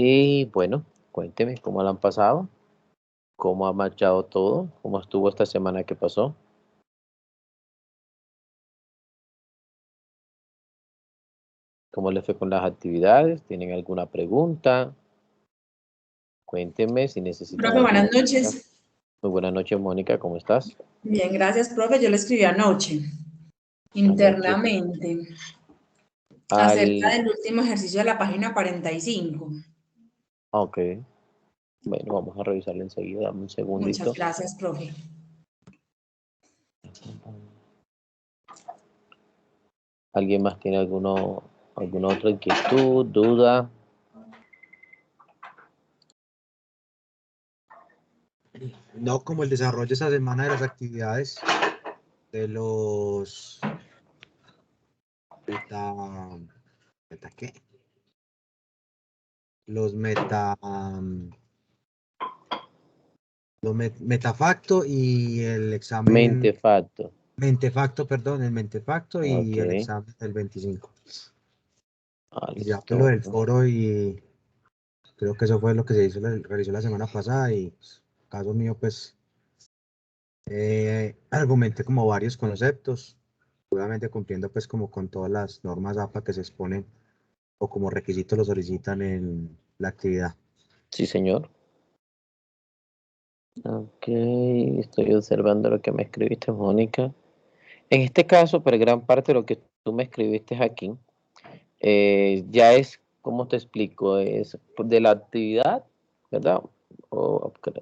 Y bueno, cuénteme cómo la han pasado, cómo ha marchado todo, cómo estuvo esta semana que pasó. ¿Cómo le fue con las actividades? ¿Tienen alguna pregunta? Cuéntenme si necesitan Profe, alguna buenas ayuda. noches. Muy buenas noches, Mónica, ¿cómo estás? Bien, gracias, profe. Yo le escribí anoche, Anoche, internamente, acerca al... del último ejercicio de la página 45. Ok, bueno, vamos a revisarlo enseguida, dame un Muchas segundito. gracias, profe. ¿Alguien más tiene alguna otra inquietud, duda? No, como el desarrollo esa semana de las actividades de los meta, ¿meta qué? Los metafacto y el examen Mentefacto. mentefacto, perdón, el mentefacto Ok, y el examen del 25. Y ya pues lo listo. del foro y creo que eso fue lo que realizó la semana pasada y caso mío pues argumenté como varios conceptos, obviamente cumpliendo pues como con todas las normas APA que se exponen o como requisito lo solicitan en la actividad. Sí, señor. Ok, estoy observando lo que me escribiste, Mónica. En este caso, pero gran parte de lo que tú me escribiste aquí, ya es, ¿cómo te explico? Es de la actividad, ¿verdad?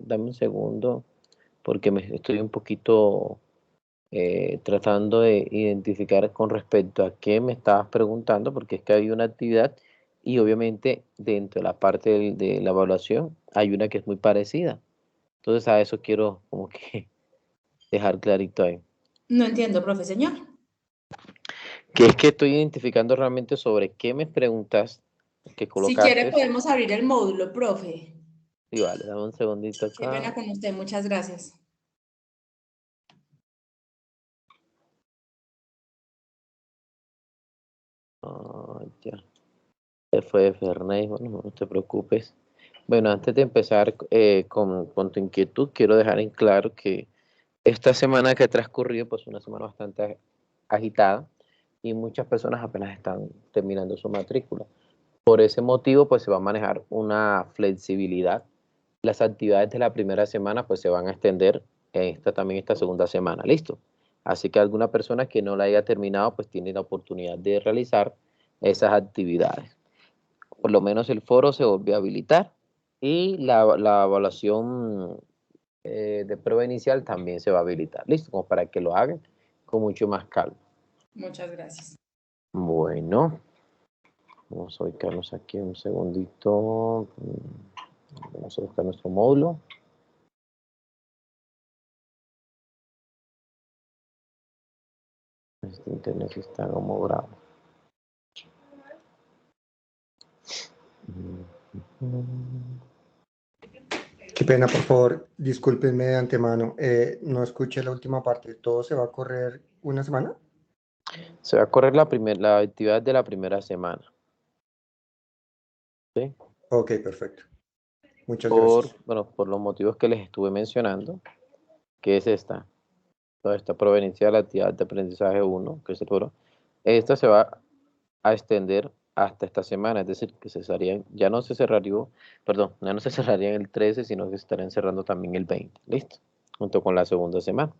Dame un segundo, porque me estoy un poquito tratando de identificar con respecto a qué me estabas preguntando, porque es que hay una actividad y obviamente dentro de la parte de la evaluación hay una que es muy parecida. Entonces a eso quiero como que dejar clarito ahí. No entiendo, profe, señor. Que es que estoy identificando realmente sobre qué me preguntas que Si quiere, colocaste. podemos abrir el módulo, profe. Y vale, dame un segundito Qué pena acá. con usted, muchas gracias. Ah, ya. Se fue Ferney, bueno, no te preocupes. Bueno, antes de empezar con tu inquietud, quiero dejar en claro que esta semana que ha transcurrido, pues una semana bastante agitada y muchas personas apenas están terminando su matrícula. Por ese motivo, pues se va a manejar una flexibilidad. Las actividades de la primera semana, pues se van a extender también esta segunda semana, ¿listo? Así que alguna persona que no la haya terminado, pues tiene la oportunidad de realizar esas actividades. Por lo menos el foro se volvió a habilitar y la evaluación de prueba inicial también se va a habilitar, ¿listo? Como para que lo hagan con mucho más calma. Muchas gracias. Bueno, vamos a ubicarnos aquí un segundito. Vamos a buscar nuestro módulo. Este internet sí está como bravo. Qué pena, por favor, discúlpenme de antemano. No escuché la última parte. ¿Todo se va a correr una semana? Se va a correr la actividad de la primera semana. ¿Sí? Ok, perfecto. Muchas gracias. Bueno, por los motivos que les estuve mencionando, que es esta. Toda esta proveniencia de la actividad de aprendizaje 1, que es el foro. Esta se va a extender hasta esta semana, es decir, que ya no se cerraría, perdón, ya no se cerrarían el 13, sino que se estarían cerrando también el 20, ¿listo? Junto con la segunda semana.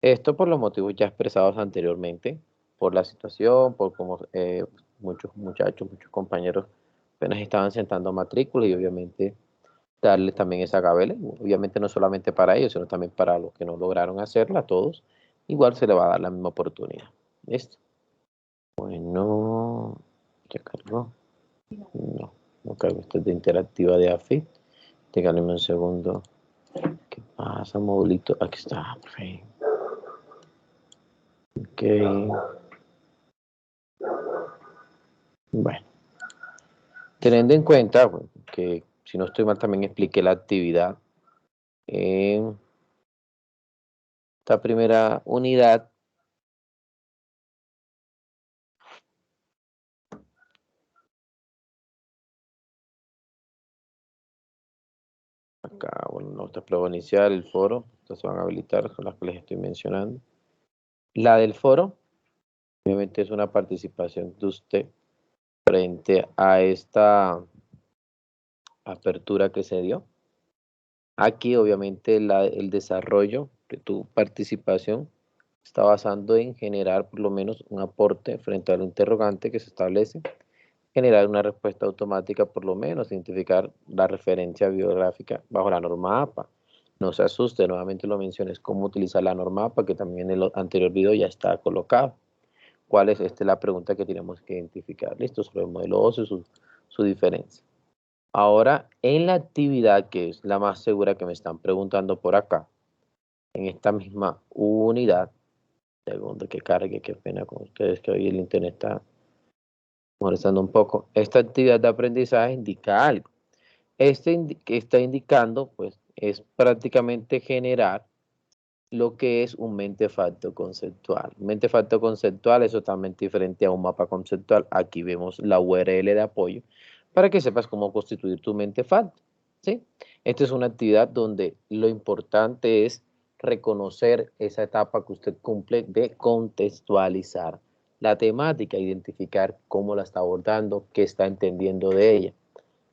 Esto por los motivos ya expresados anteriormente, por la situación, por cómo muchos muchachos, muchos compañeros apenas estaban sentando matrícula y obviamente darles también esa gabela, obviamente no solamente para ellos, sino también para los que no lograron hacerla, a todos, igual se le va a dar la misma oportunidad. ¿Listo? Bueno, ya cargó. No, no cargo. Esto es de interactiva de AFIT. Díganme un segundo. ¿Qué pasa, modulito? Aquí está. Perfecto. Ok. Bueno, teniendo en cuenta bueno, que si no estoy mal también expliqué la actividad en esta primera unidad. acá, bueno, notas prueba inicial, el foro, estas se van a habilitar, son las que les estoy mencionando. La del foro, obviamente es una participación de usted frente a esta apertura que se dio. Aquí, obviamente, el desarrollo de tu participación está basando en generar por lo menos un aporte frente al interrogante que se establece, generar una respuesta automática, por lo menos identificar la referencia bibliográfica bajo la norma APA. No se asuste, nuevamente lo mencioné, es cómo utilizar la norma APA, que también en el anterior video ya está colocado. ¿Cuál es la pregunta que tenemos que identificar? Listo, sobre el modelo óseo, su diferencia. Ahora, en la actividad que es la más segura que me están preguntando por acá, en esta misma unidad, segundo que cargue, qué pena con ustedes que hoy el internet está molestando un poco. Esta actividad de aprendizaje indica algo. Que está indicando, pues, es prácticamente generar lo que es un mentefacto conceptual. Un mentefacto conceptual es totalmente diferente a un mapa conceptual. Aquí vemos la URL de apoyo para que sepas cómo constituir tu mentefacto, ¿sí? Esta es una actividad donde lo importante es reconocer esa etapa que usted cumple de contextualizar la temática, identificar cómo la está abordando, qué está entendiendo de ella.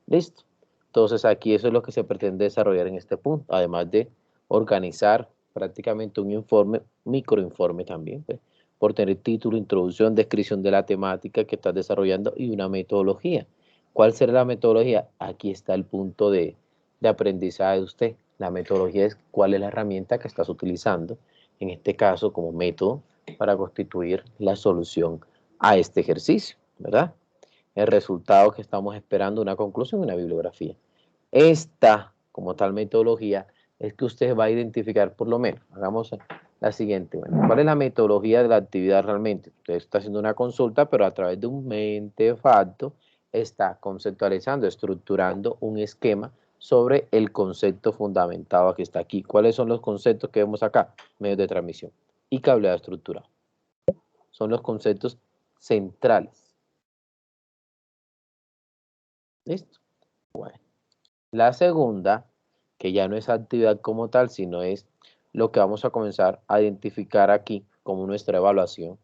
¿Listo? Entonces aquí eso es lo que se pretende desarrollar en este punto, además de organizar prácticamente un informe, microinforme también, pues, por tener título, introducción, descripción de la temática que estás desarrollando y una metodología. ¿Cuál será la metodología? Aquí está el punto de aprendizaje de usted. La metodología es cuál es la herramienta que estás utilizando, en este caso como método, para constituir la solución a este ejercicio, ¿verdad? El resultado que estamos esperando, una conclusión y una bibliografía. Esta, como tal metodología, es que usted va a identificar por lo menos, hagamos la siguiente, bueno, ¿cuál es la metodología de la actividad realmente? Usted está haciendo una consulta, pero a través de un mentefacto está conceptualizando, estructurando un esquema sobre el concepto fundamentado que está aquí. ¿Cuáles son los conceptos que vemos acá? Medios de transmisión y cableado estructurado. Son los conceptos centrales. ¿Listo? Bueno. La segunda, que ya no es actividad como tal, sino es lo que vamos a comenzar a identificar aquí como nuestra evaluación.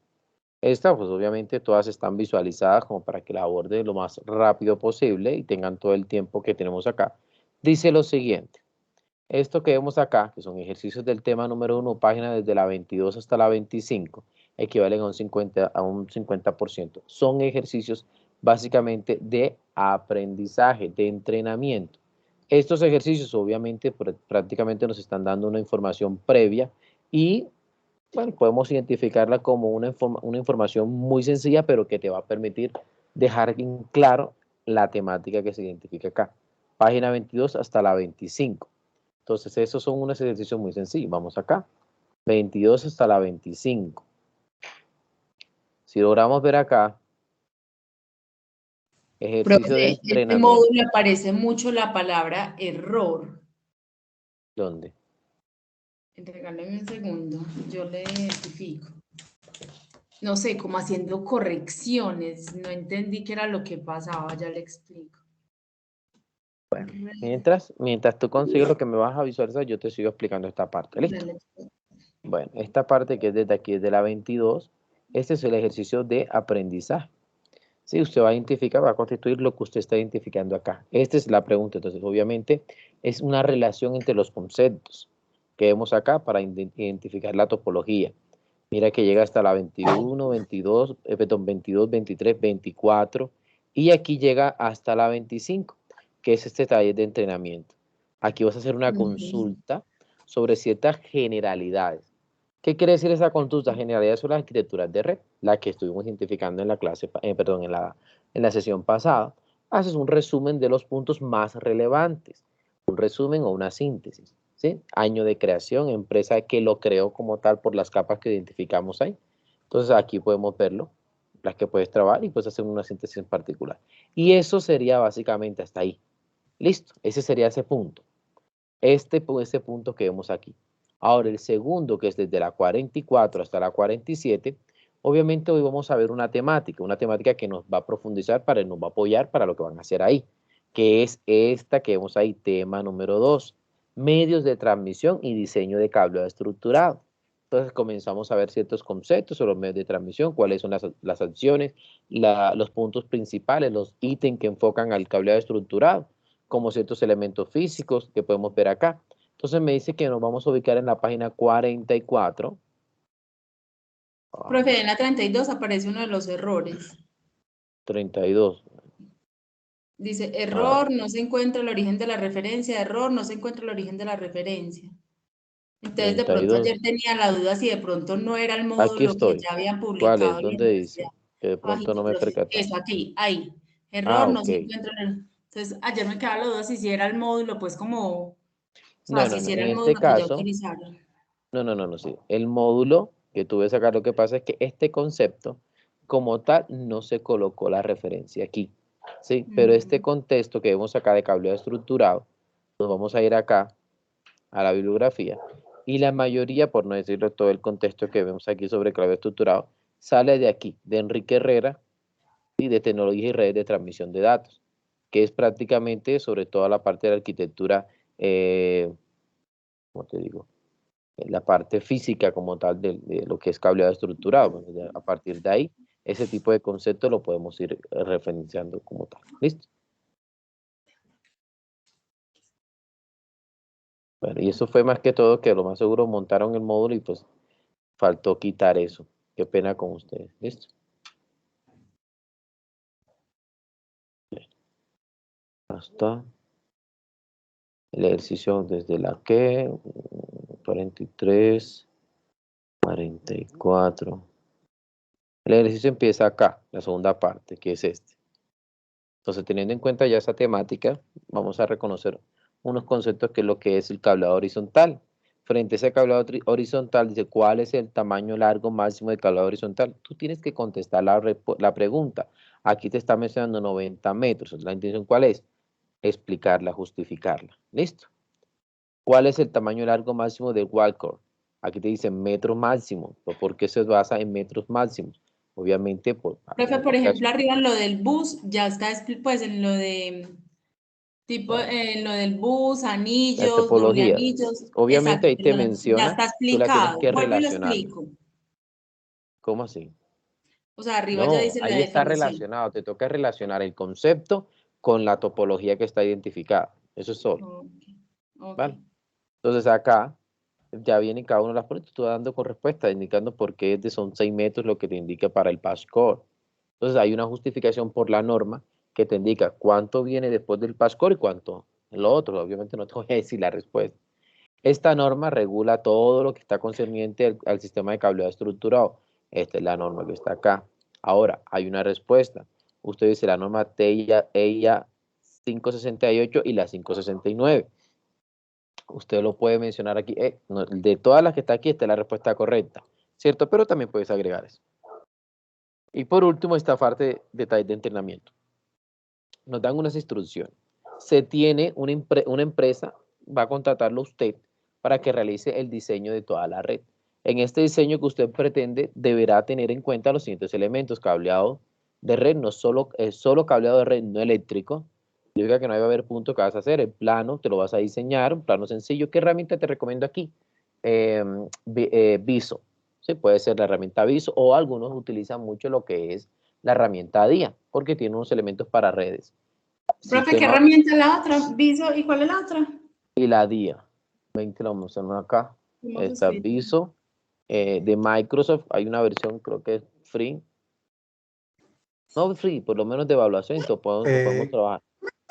Esta, pues obviamente todas están visualizadas como para que la aborde lo más rápido posible y tengan todo el tiempo que tenemos acá. Dice lo siguiente. Esto que vemos acá, que son ejercicios del tema número 1, página desde la 22 hasta la 25, equivalen a un 50%. Son ejercicios básicamente de aprendizaje, de entrenamiento. Estos ejercicios obviamente prácticamente nos están dando una información previa y bueno, podemos identificarla como una información muy sencilla, pero que te va a permitir dejar en claro la temática que se identifica acá. Página 22 hasta la 25. Entonces, esos son unos ejercicios muy sencillos. Vamos acá. 22 hasta la 25. Si logramos ver acá, ejercicio de Profe, en este entrenamiento. módulo aparece mucho la palabra error. ¿Dónde? Regáleme un segundo, yo le identifico. No sé, como haciendo correcciones, no entendí qué era lo que pasaba, ya le explico. Bueno, mientras tú consigues lo que me vas a visualizar, yo te sigo explicando esta parte. ¿Listo? Bueno, esta parte que es desde aquí, desde la 22, este es el ejercicio de aprendizaje. Sí, usted va a identificar, va a constituir lo que usted está identificando acá. Esta es la pregunta, entonces obviamente es una relación entre los conceptos que vemos acá para identificar la topología. Mira que llega hasta la 21, 22, 23, 24 y aquí llega hasta la 25, que es este taller de entrenamiento. Aquí vas a hacer una consulta sobre ciertas generalidades. ¿Qué quiere decir esa consulta? Generalidades son las arquitecturas de red, la que estuvimos identificando en la clase, en la sesión pasada. Haces un resumen de los puntos más relevantes, un resumen o una síntesis. ¿Sí? Año de creación, empresa que lo creó como tal por las capas que identificamos ahí. Entonces aquí podemos verlo, las que puedes trabajar y puedes hacer una síntesis en particular. Y eso sería básicamente hasta ahí. Listo, ese sería ese punto. Ese punto que vemos aquí. Ahora el segundo, que es desde la 44 hasta la 47, obviamente hoy vamos a ver una temática que nos va a profundizar, nos va a apoyar para lo que van a hacer ahí, que es esta que vemos ahí, tema número 2. medios de transmisión y diseño de cableado estructurado. Entonces comenzamos a ver ciertos conceptos sobre los medios de transmisión, cuáles son las acciones, los puntos principales, los ítems que enfocan al cableado estructurado, como ciertos elementos físicos que podemos ver acá. Entonces me dice que nos vamos a ubicar en la página 44. Profe, en la 32 aparece uno de los errores. 32. Dice, error, no se encuentra el origen de la referencia, error, no se encuentra el origen de la referencia. Entonces, de pronto 32. ayer tenía la duda si de pronto no era el módulo Aquí que estoy. ya habían ¿Cuál publicado es? en la ¿Dónde universidad. dice? Que de pronto Abajito, no me he profe. percatado. Eso, aquí, ahí. Error, no se Ok. encuentra Entonces, ayer me quedaba la duda si era el módulo, pues como, o sea, No. si era En el este módulo que ya caso, autorizaron. no, sí. El módulo que tú ves acá, lo que pasa es que este concepto, como tal, no se colocó la referencia aquí, ¿sí? Pero este contexto que vemos acá de cableado estructurado, nos vamos a ir acá a la bibliografía, y la mayoría, por no decirlo todo el contexto que vemos aquí sobre cableado estructurado, sale de aquí, de Enrique Herrera, y de tecnología y redes de transmisión de datos, que es prácticamente sobre toda la parte de la arquitectura, ¿cómo te digo? La parte física como tal de lo que es cableado estructurado. Bueno, ya a partir de ahí, ese tipo de conceptos lo podemos ir referenciando como tal. ¿Listo? Bueno, y eso fue más que todo que lo más seguro montaron el módulo y pues faltó quitar eso. Qué pena con ustedes. ¿Listo? Bien. Hasta el ejercicio desde la que 43, 44. El ejercicio empieza acá, la segunda parte, que es este. Entonces, teniendo en cuenta ya esa temática, vamos a reconocer unos conceptos que es lo que es el cableado horizontal. Frente a ese cableado horizontal, dice, ¿cuál es el tamaño largo máximo del cableado horizontal? Tú tienes que contestar la pregunta. Aquí te está mencionando 90 metros. ¿La intención cuál es? Explicarla, justificarla. ¿Listo? ¿Cuál es el tamaño largo máximo del wall-cord? Aquí te dice metros máximo. ¿Por qué se basa en metros máximos? Obviamente, Profe, por ejemplo, arriba en lo del bus, ya está, pues en lo de, tipo, en lo del bus, las anillos, doble topologías. anillos, Obviamente exacto, ahí te ya menciona, está tú la tienes explicado. que Vuelvo y lo relacionar. explico. ¿Cómo así? O sea, arriba ya No, dice la ahí está definición. relacionado. Te toca relacionar el concepto con la topología que está identificada. Eso es solo. Ok. ¿Vale? Entonces acá ya viene cada una de las preguntas, tú dando con respuesta, indicando por qué son 6 metros lo que te indica para el passcode. Entonces hay una justificación por la norma que te indica cuánto viene después del passcode y cuánto lo otro. Obviamente no te voy a decir la respuesta. Esta norma regula todo lo que está concerniente al sistema de cableado estructurado. Esta es la norma que está acá. Ahora, hay una respuesta. Usted dice la norma EIA 568 y la 569. Usted lo puede mencionar aquí. De todas las que está aquí, esta es la respuesta correcta, ¿cierto? Pero también puedes agregar eso. Y por último, esta parte de detalles de entrenamiento. Nos dan unas instrucciones. Se tiene una empresa, va a contratarlo usted para que realice el diseño de toda la red. En este diseño que usted pretende, deberá tener en cuenta los siguientes elementos: cableado de red, no solo cableado de red, no eléctrico. Significa que no va a haber punto que vas a hacer. El plano te lo vas a diseñar, un plano sencillo. ¿Qué herramienta te recomiendo aquí? Viso. Sí, puede ser la herramienta Viso, o algunos utilizan mucho lo que es la herramienta DIA, porque tiene unos elementos para redes. Profe, ¿qué herramienta es la otra? ¿Viso? ¿Y cuál es la otra? Y la DIA. Ven que la vamos a hacer acá. Está Viso de Microsoft. Hay una versión, creo que es free. No free, por lo menos de evaluación, entonces podemos trabajar.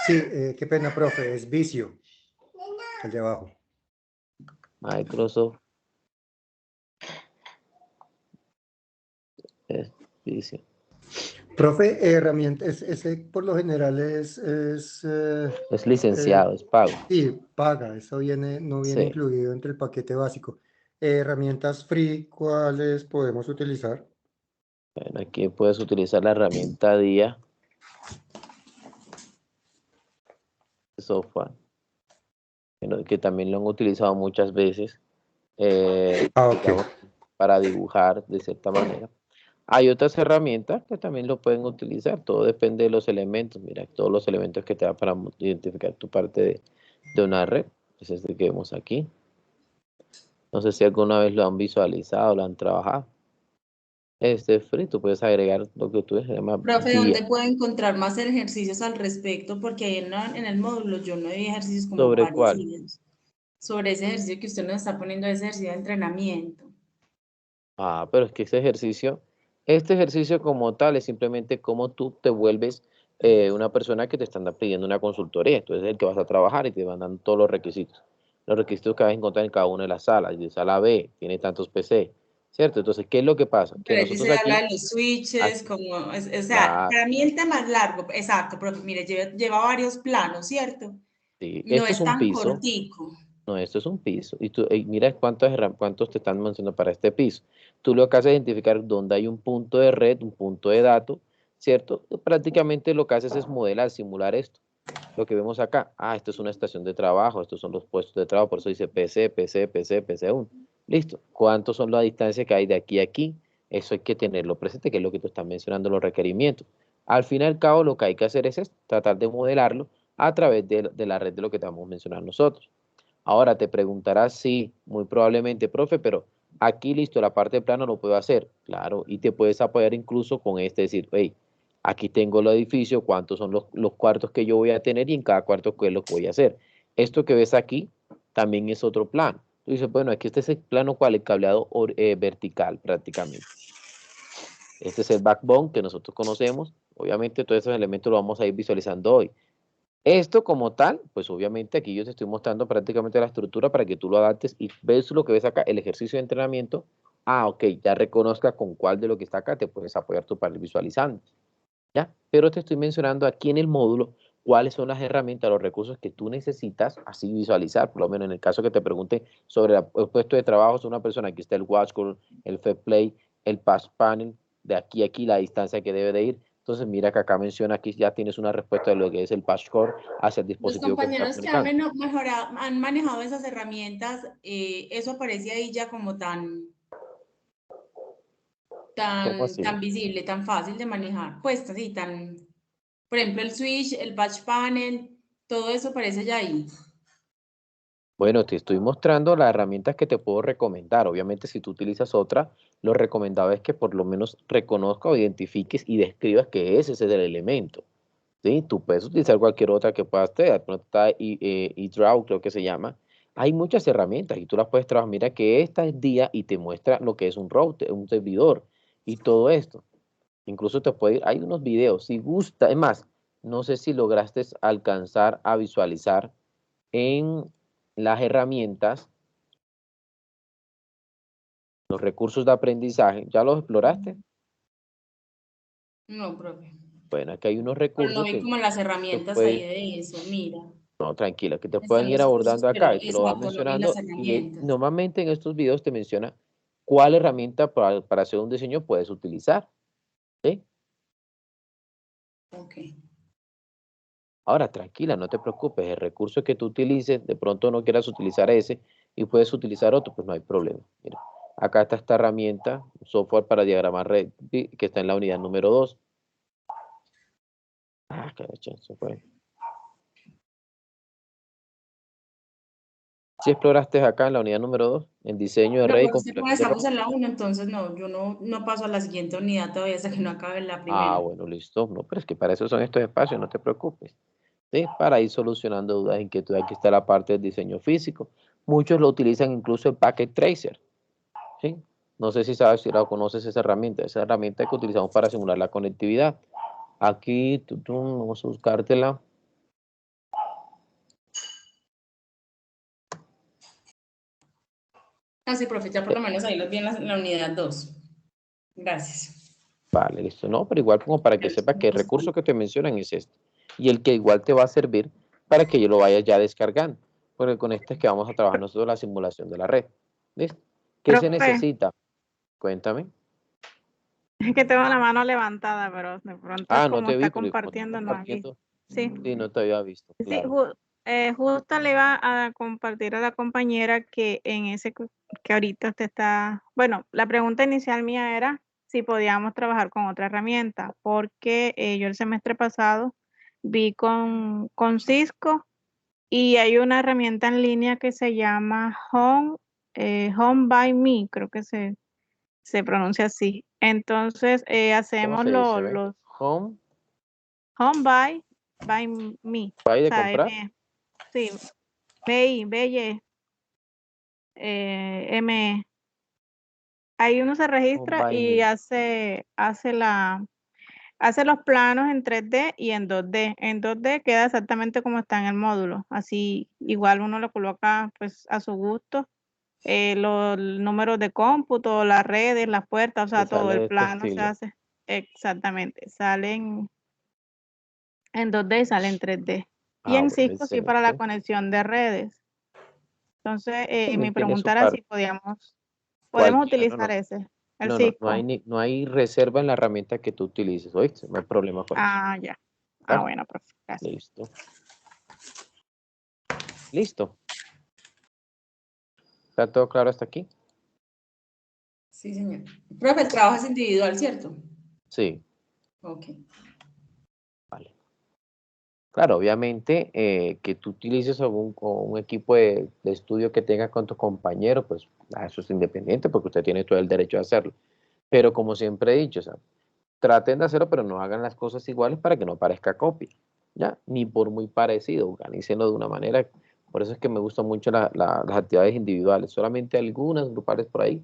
Sí, qué pena, profe, es Vicio, el de abajo. Microsoft es Vicio. Profe, herramientas, ese por lo general es licenciado, es pago. Sí, paga, eso no viene Sí. incluido entre el paquete básico. Herramientas free, ¿cuáles podemos utilizar? Bueno, aquí puedes utilizar la herramienta DIA de software, que también lo han utilizado muchas veces, digamos, para dibujar de cierta manera. Hay otras herramientas que también lo pueden utilizar, todo depende de los elementos. Mira, todos los elementos que te da para identificar tu parte de una red. Es este que vemos aquí. No sé si alguna vez lo han visualizado, lo han trabajado. Este es free, tú puedes agregar lo que tú llamas Profe, día. ¿dónde puedo encontrar más ejercicios al respecto? Porque ahí en el módulo yo no vi ejercicios como ¿Sobre cuál? parecidos. Sobre ese ejercicio que usted nos está poniendo, ese ejercicio de entrenamiento. Ah, pero es que este ejercicio como tal es simplemente cómo tú te vuelves una persona que te están pidiendo una consultoría. Entonces es el que vas a trabajar y te van dando todos los requisitos. Los requisitos que vas a encontrar en cada una de las salas. De sala B, tiene tantos PC, ¿cierto? Entonces, ¿qué es lo que pasa? Que Pero nosotros se aquí, habla de los switches, como, o sea, claro, para mí el tema es largo, exacto, pero mire, lleva varios planos, ¿cierto? sí, No esto es es un tan piso. cortico. No, esto es un piso. Y tú, mira cuántos te están mencionando para este piso. Tú lo que haces es identificar dónde hay un punto de red, un punto de datos, ¿cierto? Prácticamente lo que haces es modelar, simular esto. Lo que vemos acá, esto es una estación de trabajo, estos son los puestos de trabajo, por eso dice PC, PC, PC, PC1. Listo. ¿Cuántos son las distancias que hay de aquí a aquí? Eso hay que tenerlo presente, que es lo que tú estás mencionando, los requerimientos. Al fin y al cabo, lo que hay que hacer es esto, tratar de modelarlo a través de la red de lo que te vamos a mencionar nosotros. Ahora te preguntarás, sí, muy probablemente, profe, pero aquí listo, la parte de plano lo puedo hacer. Claro, y te puedes apoyar incluso con decir, hey, aquí tengo el edificio, cuántos son los cuartos que yo voy a tener y en cada cuarto qué es lo que voy a hacer. Esto que ves aquí también es otro plano. Tú dices, bueno, aquí este es el plano cual, el cableado vertical prácticamente. Este es el backbone que nosotros conocemos. Obviamente todos esos elementos los vamos a ir visualizando hoy. Esto como tal, pues obviamente aquí yo te estoy mostrando prácticamente la estructura para que tú lo adaptes y ves lo que ves acá, el ejercicio de entrenamiento. Ok, ya reconozca con cuál de lo que está acá te puedes apoyar tú para ir visualizando. ¿Ya? Pero te estoy mencionando aquí en el módulo cuáles son las herramientas, los recursos que tú necesitas así visualizar. Por lo menos en el caso que te pregunte sobre el puesto de trabajo de una persona, aquí está el WatchGuard, el FedPlay, el Patch Panel, de aquí a aquí la distancia que debe de ir. Entonces mira que acá menciona, aquí ya tienes una respuesta de lo que es el Patch Core hacia el Los dispositivo que está compañeros que han, comunicando. han manejado esas herramientas, eso aparece ahí ya como tan ¿Cómo así? visible, tan fácil de manejar. Pues así, por ejemplo, el switch, el patch panel, todo eso aparece ya ahí. Bueno, te estoy mostrando las herramientas que te puedo recomendar. Obviamente, si tú utilizas otra, lo recomendable es que por lo menos reconozcas o identifiques y describas que ese es el elemento. ¿Sí? Tú puedes utilizar cualquier otra que puedas tener. De pronto está eDraw, creo que se llama. Hay muchas herramientas y tú las puedes trabajar. Mira que esta es día y te muestra lo que es un router, un servidor y todo esto. Incluso hay unos videos, si gusta, es más, no sé si lograste alcanzar a visualizar en las herramientas, los recursos de aprendizaje. ¿Ya los exploraste? No, profe. Bueno, aquí hay unos Pero no recursos vi que como las te herramientas ahí pueden, de eso, mira. no, tranquila, que te pueden Están ir los cursos, abordando pero acá y te lo van exacto, no vi las mencionando. Y herramientas. normalmente en estos videos te menciona cuál herramienta para hacer un diseño puedes utilizar. ¿Sí? Ok. Ahora, tranquila, no te preocupes, el recurso que tú utilices, de pronto no quieras utilizar ese y puedes utilizar otro, pues no hay problema. Mira, acá está esta herramienta, un software para diagramar red, que está en la unidad número 2. Caracha, se fue. Si exploraste acá en la unidad número 2, en diseño de No, red y pero usted como configuración de red. estamos en la 1, entonces no, yo no paso a la siguiente unidad todavía hasta que no acabe la primera. Bueno, listo. No, pero es que para eso son estos espacios, no te preocupes. ¿Sí? Para ir solucionando dudas, inquietudes. Aquí está la parte del diseño físico. Muchos lo utilizan incluso en Packet Tracer. ¿Sí? No sé si sabes, si la conoces esa herramienta. Esa herramienta que utilizamos para simular la conectividad. Aquí, vamos a buscártela. Ah, sí, profe, ya por lo menos ahí los vi en la unidad 2. Gracias. Vale, listo. No, pero igual como para que sepas que el recurso que te mencionan es este. Y el que igual te va a servir para que yo lo vaya ya descargando. Porque con este es que vamos a trabajar nosotros la simulación de la red. ¿Listo? ¿Qué se Profe, necesita? Cuéntame. es que tengo la mano levantada, pero de pronto es No como te vi, está porque como estás compartiendo, no aquí. compartiendo, Sí, sí, no te había visto, sí, claro. justo le iba a compartir a la compañera que en ese que ahorita usted está, bueno, la pregunta inicial mía era si podíamos trabajar con otra herramienta, porque yo el semestre pasado vi con Cisco Y hay una herramienta en línea que se llama Home by Me, creo que se pronuncia así. Entonces, ¿Cómo hacemos se dice? ¿Ve? los Home, Home by Me. ¿by O de sea, comprar? sí, BY, M. Ahí uno se Home registra by y me. hace los planos en 3D y en 2D. En 2D queda exactamente como está en el módulo. Así, igual uno lo coloca pues a su gusto. Los números de cómputo, las redes, las puertas, o Te sea, todo sale el de este plano se estilo. hace exactamente. Salen en 2D y sale en 3D. Y Ah, en bueno, Cisco sí para la excelente. conexión de redes. Entonces, mi También tiene su pregunta era si parte. podemos Cualquiera, no, utilizar ese, el no, no hay, Cisco. no hay reserva en la herramienta que tú utilices, ¿oíste? No hay problema con eso. Ah, ya. ¿Vale? Bueno, profe, gracias. Listo. Listo. ¿Está todo claro hasta aquí? Sí, señor. Profe, el trabajo es individual, ¿cierto? Sí. Ok. Vale. Claro, obviamente que tú utilices un equipo de estudio que tengas con tus compañeros, pues eso es independiente porque usted tiene todo el derecho de hacerlo. Pero como siempre he dicho, o sea, traten de hacerlo, pero no hagan las cosas iguales para que no parezca copia, ¿ya? Ni por muy parecido, organícenlo de una manera. Por eso es que me gustan mucho las actividades individuales, solamente algunas grupales por ahí,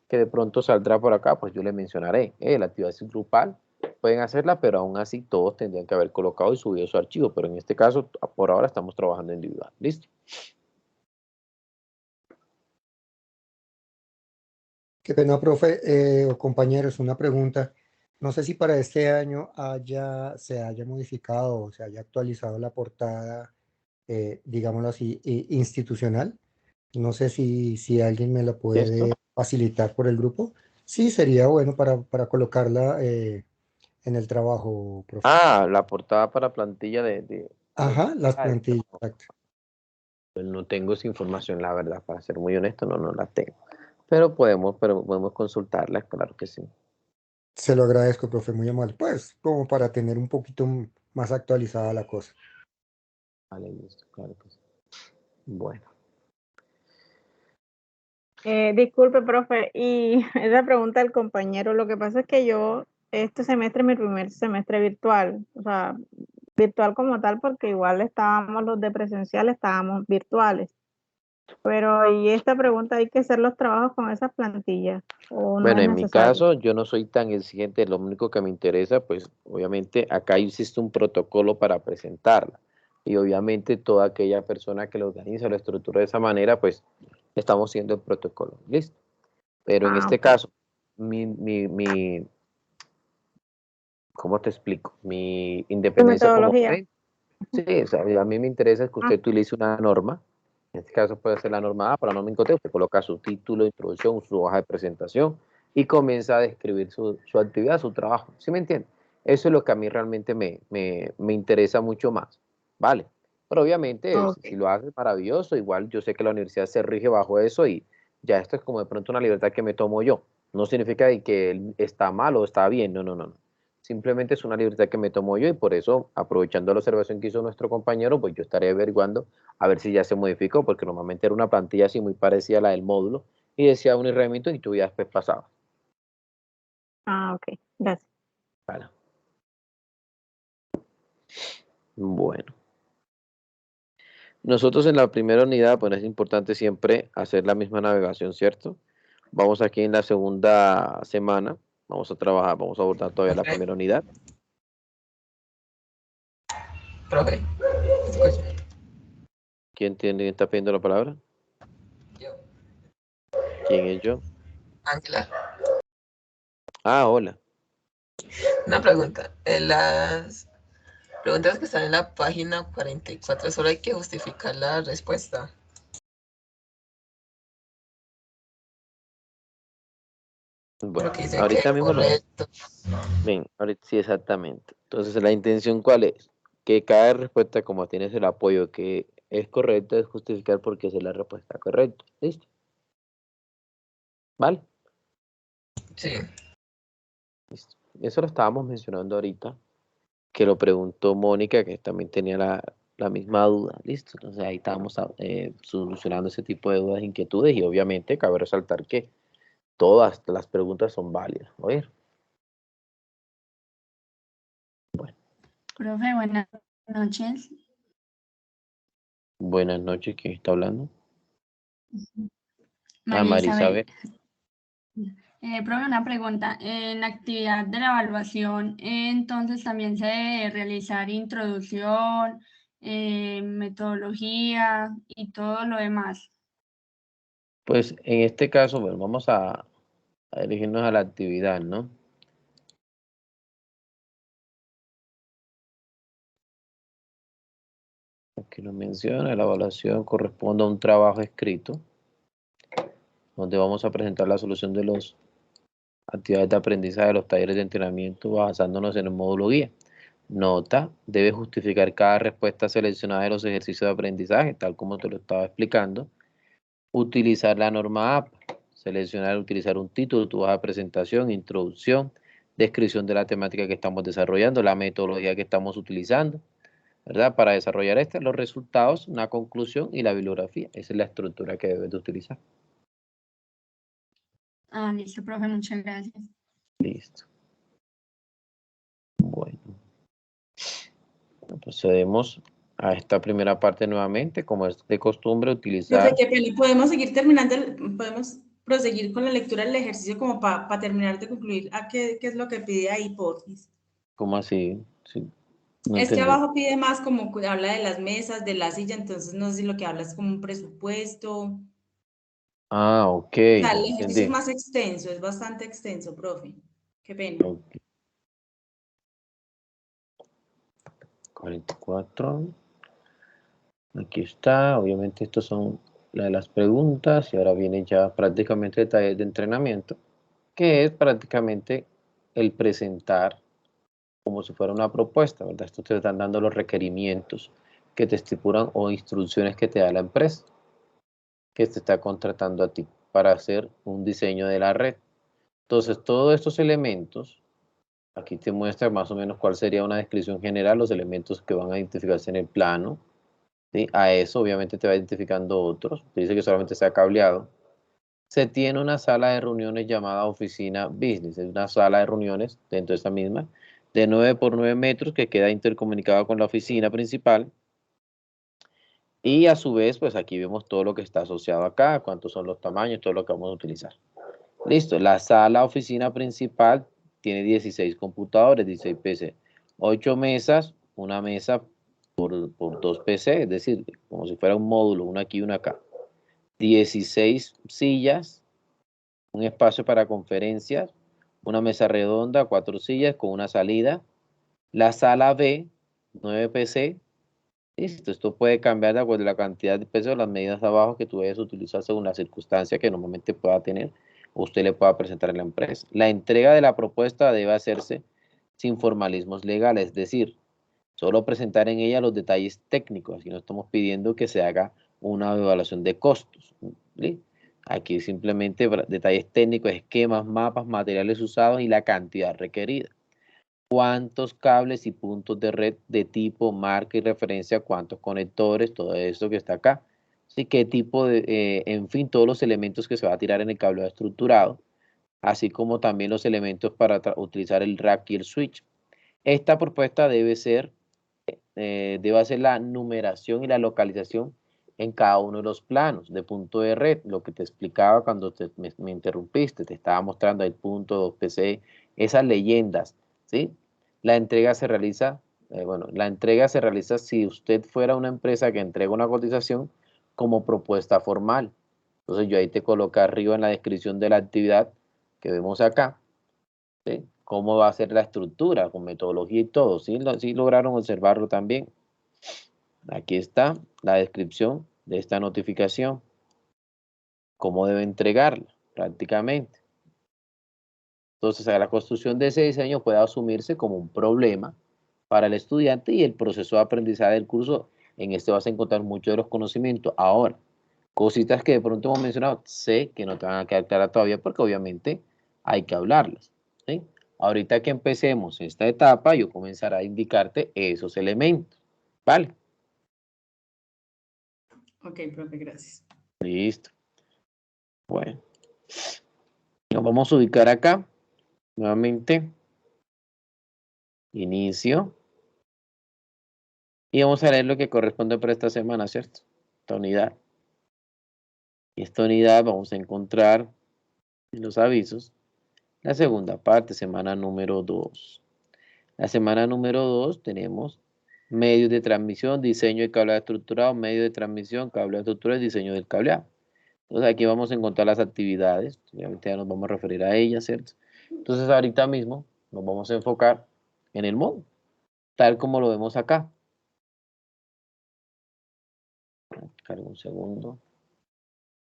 que de pronto saldrá por acá, pues yo les mencionaré, la actividad es grupal, pueden hacerla, pero aún así todos tendrían que haber colocado y subido su archivo, pero en este caso, por ahora estamos trabajando individual, ¿listo? Qué pena, profe, o compañeros, una pregunta. No sé si para este año se haya modificado o se haya actualizado la portada, digámoslo así, institucional. No sé si alguien me la ¿Esto? puede facilitar por el grupo. Sí, sería bueno para colocarla en el trabajo, profe. Ah, la portada para plantilla de Ajá, las slides. plantillas, exacto. Pues no tengo esa información, la verdad, para ser muy honesto, no la tengo. Pero podemos consultarla, claro que sí. Se lo agradezco, profe, muy amable. Pues, como para tener un poquito más actualizada la cosa. Vale, listo, claro que sí. Bueno, Disculpe, profe, y esa pregunta del compañero, lo que pasa es que yo, este semestre es mi primer semestre virtual, o sea, virtual como tal, porque igual estábamos los de presencial, estábamos virtuales. Pero, ¿y esta pregunta hay que hacer los trabajos con esas plantillas o no bueno, es en mi necesario? caso, yo no soy tan exigente, lo único que me interesa, pues obviamente acá existe un protocolo para presentarla. Y obviamente toda aquella persona que lo organiza, lo estructura de esa manera, pues estamos siguiendo el protocolo. ¿Listo? Pero en Ah, este ok. caso, ¿cómo te explico? Mi Tu independencia como metodología. docente. Sí, o sea, a mí me interesa que Ah, usted utilice una norma. En este caso puede ser la norma A para no me incoteo. Usted coloca su título, introducción, su hoja de presentación y comienza a describir su actividad, su trabajo. ¿Sí me entiende? Eso es lo que a mí realmente me interesa mucho más. ¿Vale? Pero obviamente, ok. si lo haces maravilloso, igual yo sé que la universidad se rige bajo eso y ya esto es como de pronto una libertad que me tomo yo. No significa de que está mal o está bien, no. Simplemente es una libertad que me tomo yo y por eso, aprovechando la observación que hizo nuestro compañero, pues yo estaré averiguando a ver si ya se modificó, porque normalmente era una plantilla así muy parecida a la del módulo y decía un herramienta y tú ya después pasabas. Ah, ok. Gracias. Vale. Bueno, nosotros en la primera unidad, pues es importante siempre hacer la misma navegación, ¿cierto? Vamos aquí en la segunda semana, vamos a trabajar, vamos a abordar todavía la primera unidad. Profe, escucha. ¿Quién está pidiendo la palabra? Yo, ¿Quién es yo? Ángela, Ah, hola. una pregunta. En las preguntas que están en la página 44 solo hay que justificar la respuesta. Bueno, Porque dice que ahorita mismo no. correcto. Bien, ahorita sí, exactamente. Entonces, la intención, ¿cuál es? Que cada respuesta, como tienes el apoyo que es correcta, es justificar por qué es la respuesta correcta. ¿Listo? ¿Vale? Sí, Listo. Eso lo estábamos mencionando ahorita, que lo preguntó Mónica, que también tenía la misma duda, listo. Entonces ahí estamos solucionando ese tipo de dudas e inquietudes y obviamente cabe resaltar que todas las preguntas son válidas. ¿Oír? Profe, buenas noches. Buenas noches, ¿quién está hablando? María Marisabel. Profe, una pregunta. En la actividad de la evaluación, entonces también se debe realizar introducción, metodología y todo lo demás. Pues en este caso, bueno, vamos a dirigirnos a la actividad, ¿no? Aquí lo menciona, la evaluación corresponde a un trabajo escrito, donde vamos a presentar la solución de las actividades de aprendizaje de los talleres de entrenamiento basándonos en el módulo guía. Nota, debe justificar cada respuesta seleccionada de los ejercicios de aprendizaje, tal como te lo estaba explicando. Utilizar la norma APA, utilizar un título, tu hoja de presentación, introducción, descripción de la temática que estamos desarrollando, la metodología que estamos utilizando, ¿verdad? Para desarrollar los resultados, una conclusión y la bibliografía. Esa es la estructura que debes de utilizar. Listo, profe, muchas gracias. Listo. Bueno. Procedemos a esta primera parte nuevamente, como es de costumbre utilizar... Profe, qué pena, podemos seguir terminando, podemos proseguir con la lectura del ejercicio como para terminar de concluir a qué es lo que pide ahí, porfis. ¿Cómo así? Sí, no es entendí. que abajo pide más como habla de las mesas, de la silla, entonces no sé si lo que habla es como un presupuesto. Ah, ok. O sea, el ejercicio entendí. es más extenso, es bastante extenso, profe. Qué pena. Okay. 44. Aquí está. Obviamente estos son las preguntas y ahora viene ya prácticamente el taller de entrenamiento, que es prácticamente el presentar como si fuera una propuesta, ¿verdad? Esto te están dando los requerimientos que te estipulan o instrucciones que te da la empresa que te está contratando a ti para hacer un diseño de la red. Entonces, todos estos elementos, aquí te muestra más o menos cuál sería una descripción general, los elementos que van a identificarse en el plano, ¿sí? A eso obviamente te va identificando otros, te dice que solamente sea cableado. Se tiene una sala de reuniones llamada oficina business, es una sala de reuniones dentro de esta misma, de 9 por 9 metros que queda intercomunicada con la oficina principal. Y a su vez, pues aquí vemos todo lo que está asociado acá, cuántos son los tamaños, todo lo que vamos a utilizar. Listo, la sala oficina principal tiene 16 computadores, 16 PC, 8 mesas, una mesa por 2 PC, es decir, como si fuera un módulo, una aquí y una acá. 16 sillas, un espacio para conferencias, una mesa redonda, 4 sillas con una salida. La sala B, 9 PC. Listo, esto puede cambiar de acuerdo a la cantidad de pesos o las medidas abajo que tú vayas a utilizar según la circunstancia que normalmente pueda tener o usted le pueda presentar a la empresa. La entrega de la propuesta debe hacerse sin formalismos legales, es decir, solo presentar en ella los detalles técnicos. Aquí no estamos pidiendo que se haga una evaluación de costos. ¿Sí? Aquí simplemente detalles técnicos, esquemas, mapas, materiales usados y la cantidad requerida. Cuántos cables y puntos de red de tipo, marca y referencia, cuántos conectores, todo esto que está acá. Así qué tipo de, en fin, todos los elementos que se va a tirar en el cableado estructurado, así como también los elementos para utilizar el rack y el switch. Esta propuesta debe hacer la numeración y la localización en cada uno de los planos de punto de red, lo que te explicaba cuando me interrumpiste, te estaba mostrando el punto 2PC, esas leyendas, ¿sí? La entrega se realiza, si usted fuera una empresa que entrega una cotización como propuesta formal. Entonces yo ahí te coloqué arriba en la descripción de la actividad que vemos acá, ¿sí? Cómo va a ser la estructura, con metodología y todo. ¿Sí lograron observarlo también? Aquí está la descripción de esta notificación. Cómo debe entregarla, prácticamente. Entonces, la construcción de ese diseño puede asumirse como un problema para el estudiante y el proceso de aprendizaje del curso. En este vas a encontrar muchos de los conocimientos. Ahora, cositas que de pronto hemos mencionado, sé que no te van a quedar claras todavía porque obviamente hay que hablarlas, ¿sí? Ahorita que empecemos esta etapa, yo comenzaré a indicarte esos elementos, ¿vale? Ok, profe, gracias. Listo. Bueno, nos vamos a ubicar acá. Nuevamente. Inicio. Y vamos a leer lo que corresponde para esta semana, ¿cierto? Esta unidad. Y esta unidad vamos a encontrar en los avisos la segunda parte, semana número 2. La semana número 2 tenemos medios de transmisión, diseño de cableado estructurado, medio de transmisión, cableado estructurado y diseño del cableado. Entonces aquí vamos a encontrar las actividades, obviamente ya nos vamos a referir a ellas, ¿cierto? Entonces ahorita mismo nos vamos a enfocar en el módulo, tal como lo vemos acá. Cargo un segundo.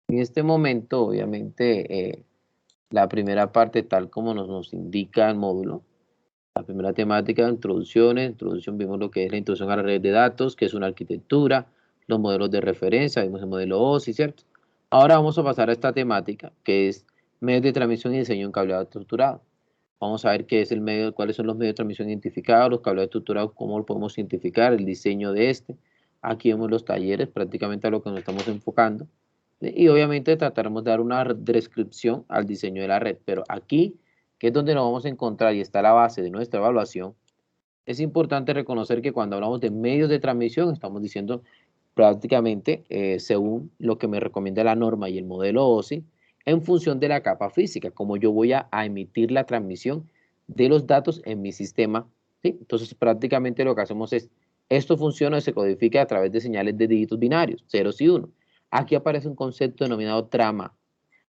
En este momento, obviamente, la primera parte, tal como nos indica el módulo, la primera temática, introducción, vimos lo que es la introducción a la red de datos, que es una arquitectura, los modelos de referencia, vimos el modelo OSI, ¿cierto? Ahora vamos a pasar a esta temática, que es medios de transmisión y diseño en cableado estructurado. Vamos a ver qué es el medio, cuáles son los medios de transmisión identificados, los cableados estructurados, cómo lo podemos identificar, el diseño de este. Aquí vemos los talleres, prácticamente a lo que nos estamos enfocando. Y obviamente trataremos de dar una descripción al diseño de la red, pero aquí, que es donde nos vamos a encontrar y está la base de nuestra evaluación, es importante reconocer que cuando hablamos de medios de transmisión, estamos diciendo prácticamente, según lo que me recomienda la norma y el modelo OSI, en función de la capa física, como yo voy a emitir la transmisión de los datos en mi sistema, ¿sí? Entonces prácticamente lo que hacemos es, esto funciona y se codifica a través de señales de dígitos binarios, ceros y unos. Aquí aparece un concepto denominado trama.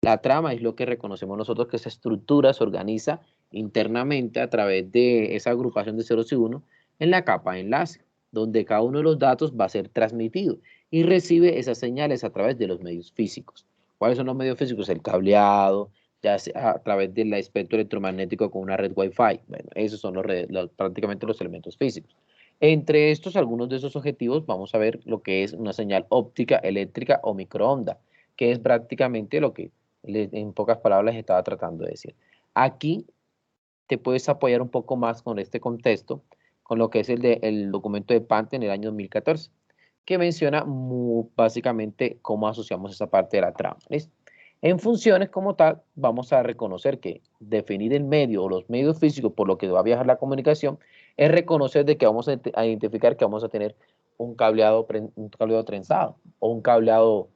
La trama es lo que reconocemos nosotros que esa estructura se organiza internamente a través de esa agrupación de ceros y unos en la capa de enlace, donde cada uno de los datos va a ser transmitido y recibe esas señales a través de los medios físicos. ¿Cuáles son los medios físicos? El cableado, ya sea a través del espectro electromagnético con una red Wi-Fi. Bueno, esos son prácticamente los elementos físicos. Entre estos, algunos de esos objetivos, vamos a ver lo que es una señal óptica, eléctrica o microonda, que es prácticamente lo que en pocas palabras les estaba tratando de decir. Aquí te puedes apoyar un poco más con este contexto, con lo que es el documento de Pante en el año 2014, que menciona básicamente cómo asociamos esa parte de la trama. ¿Listo? En funciones como tal, vamos a reconocer que definir el medio o los medios físicos por lo que va a viajar la comunicación es reconocer de que vamos a identificar que vamos a tener un cableado trenzado o un cableado,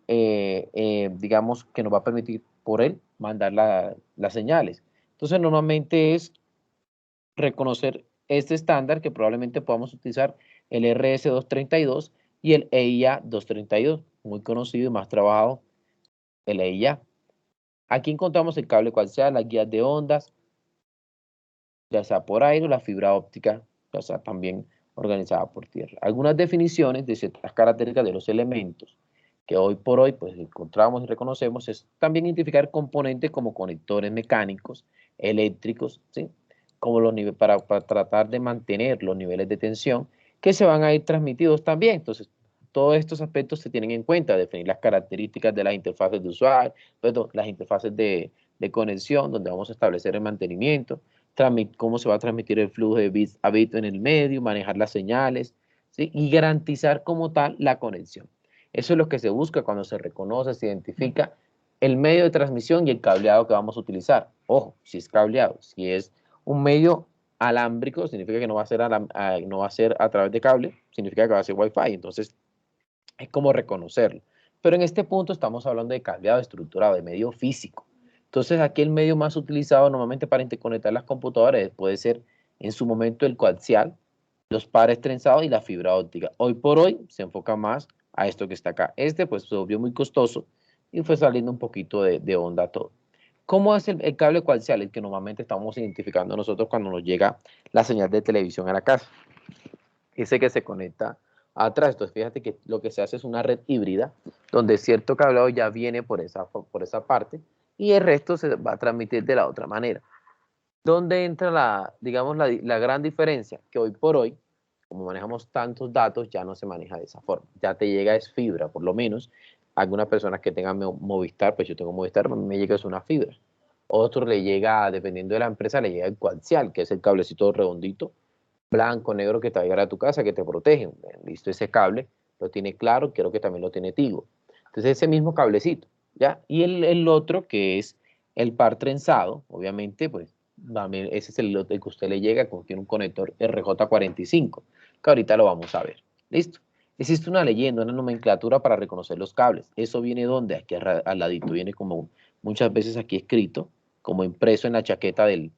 digamos, que nos va a permitir por él mandar las señales. Entonces, normalmente es reconocer este estándar que probablemente podamos utilizar el RS-232 y el EIA-232, muy conocido y más trabajado, el EIA. Aquí encontramos el cable cual sea, las guías de ondas, ya sea por aire o la fibra óptica, ya sea también organizada por tierra. Algunas definiciones de ciertas características de los elementos que hoy por hoy pues encontramos y reconocemos es también identificar componentes como conectores mecánicos, eléctricos, ¿sí? Como los niveles para tratar de mantener los niveles de tensión que se van a ir transmitidos también. Entonces, todos estos aspectos se tienen en cuenta, definir las características de las interfaces de usuario, perdón, las interfaces de conexión, donde vamos a establecer el mantenimiento, cómo se va a transmitir el flujo de bits a bit en el medio, manejar las señales, ¿sí? Y garantizar como tal la conexión. Eso es lo que se busca cuando se reconoce, se identifica el medio de transmisión y el cableado que vamos a utilizar. Ojo, si es cableado, si es un medio alámbrico, significa que no va a ser a través de cable, significa que va a ser Wi-Fi, entonces es como reconocerlo. Pero en este punto estamos hablando de cableado estructurado, de medio físico. Entonces aquí el medio más utilizado normalmente para interconectar las computadoras puede ser en su momento el coaxial, los pares trenzados y la fibra óptica. Hoy por hoy se enfoca más a esto que está acá. Este pues se volvió muy costoso y fue saliendo un poquito de onda todo. ¿Cómo es el cable coaxial? El que normalmente estamos identificando nosotros cuando nos llega la señal de televisión a la casa. Ese que se conecta atrás. Entonces fíjate que lo que se hace es una red híbrida, donde cierto cableado ya viene por esa parte y el resto se va a transmitir de la otra manera. ¿Dónde entra digamos, la gran diferencia? Que hoy por hoy, como manejamos tantos datos, ya no se maneja de esa forma. Ya te llega es fibra, por lo menos. Algunas personas que tengan Movistar, pues yo tengo Movistar, me llega es una fibra. Otro le llega, dependiendo de la empresa, le llega el coaxial, que es el cablecito redondito, blanco, negro, que te va a llegar a tu casa, que te protege. Listo, ese cable lo tiene Claro, creo que también lo tiene Tigo. Entonces ese mismo cablecito, ¿ya? Y el otro que es el par trenzado, obviamente, pues también ese es el que usted le llega, como tiene un conector RJ45, que ahorita lo vamos a ver. ¿Listo? Existe una leyenda, una nomenclatura para reconocer los cables. ¿Eso viene donde? Aquí al ladito, viene como muchas veces aquí escrito, como impreso en la chaqueta del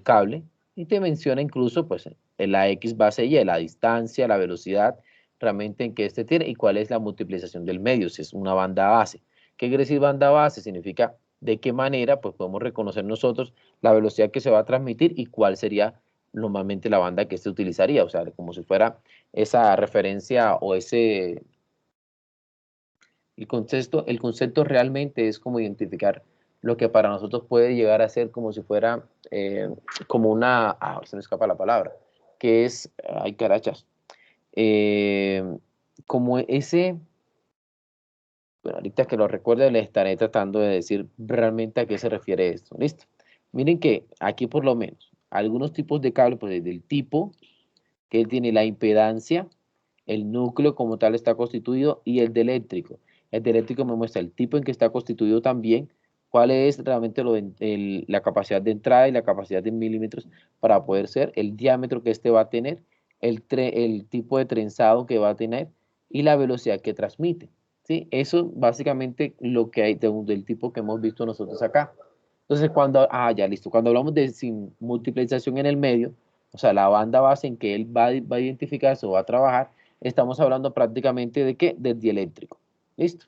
cable, y te menciona incluso pues la X base Y, la distancia, la velocidad realmente en que este tiene y cuál es la multiplicación del medio, si es una banda base. ¿Qué quiere decir banda base? Significa de qué manera pues podemos reconocer nosotros la velocidad que se va a transmitir y cuál sería normalmente la banda que se utilizaría, o sea, como si fuera esa referencia o ese... El concepto realmente es como identificar lo que para nosotros puede llegar a ser como si fuera como una, se me escapa la palabra, que es, ay carachas, como ese, bueno, ahorita que lo recuerde le estaré tratando de decir realmente a qué se refiere esto, ¿listo? Miren que aquí por lo menos, algunos tipos de cable, pues del tipo que él tiene la impedancia, el núcleo como tal está constituido y el de eléctrico. El de eléctrico me muestra el tipo en que está constituido también, cuál es realmente la capacidad de entrada y la capacidad de milímetros para poder ser, el diámetro que este va a tener, el tipo de trenzado que va a tener y la velocidad que transmite. ¿Sí? Eso básicamente lo que hay del tipo que hemos visto nosotros acá. Entonces, ya listo, cuando hablamos de sin multiplicación en el medio, o sea, la banda base en que él va a identificarse o va a trabajar, estamos hablando prácticamente de ¿qué? Del dieléctrico. ¿Listo?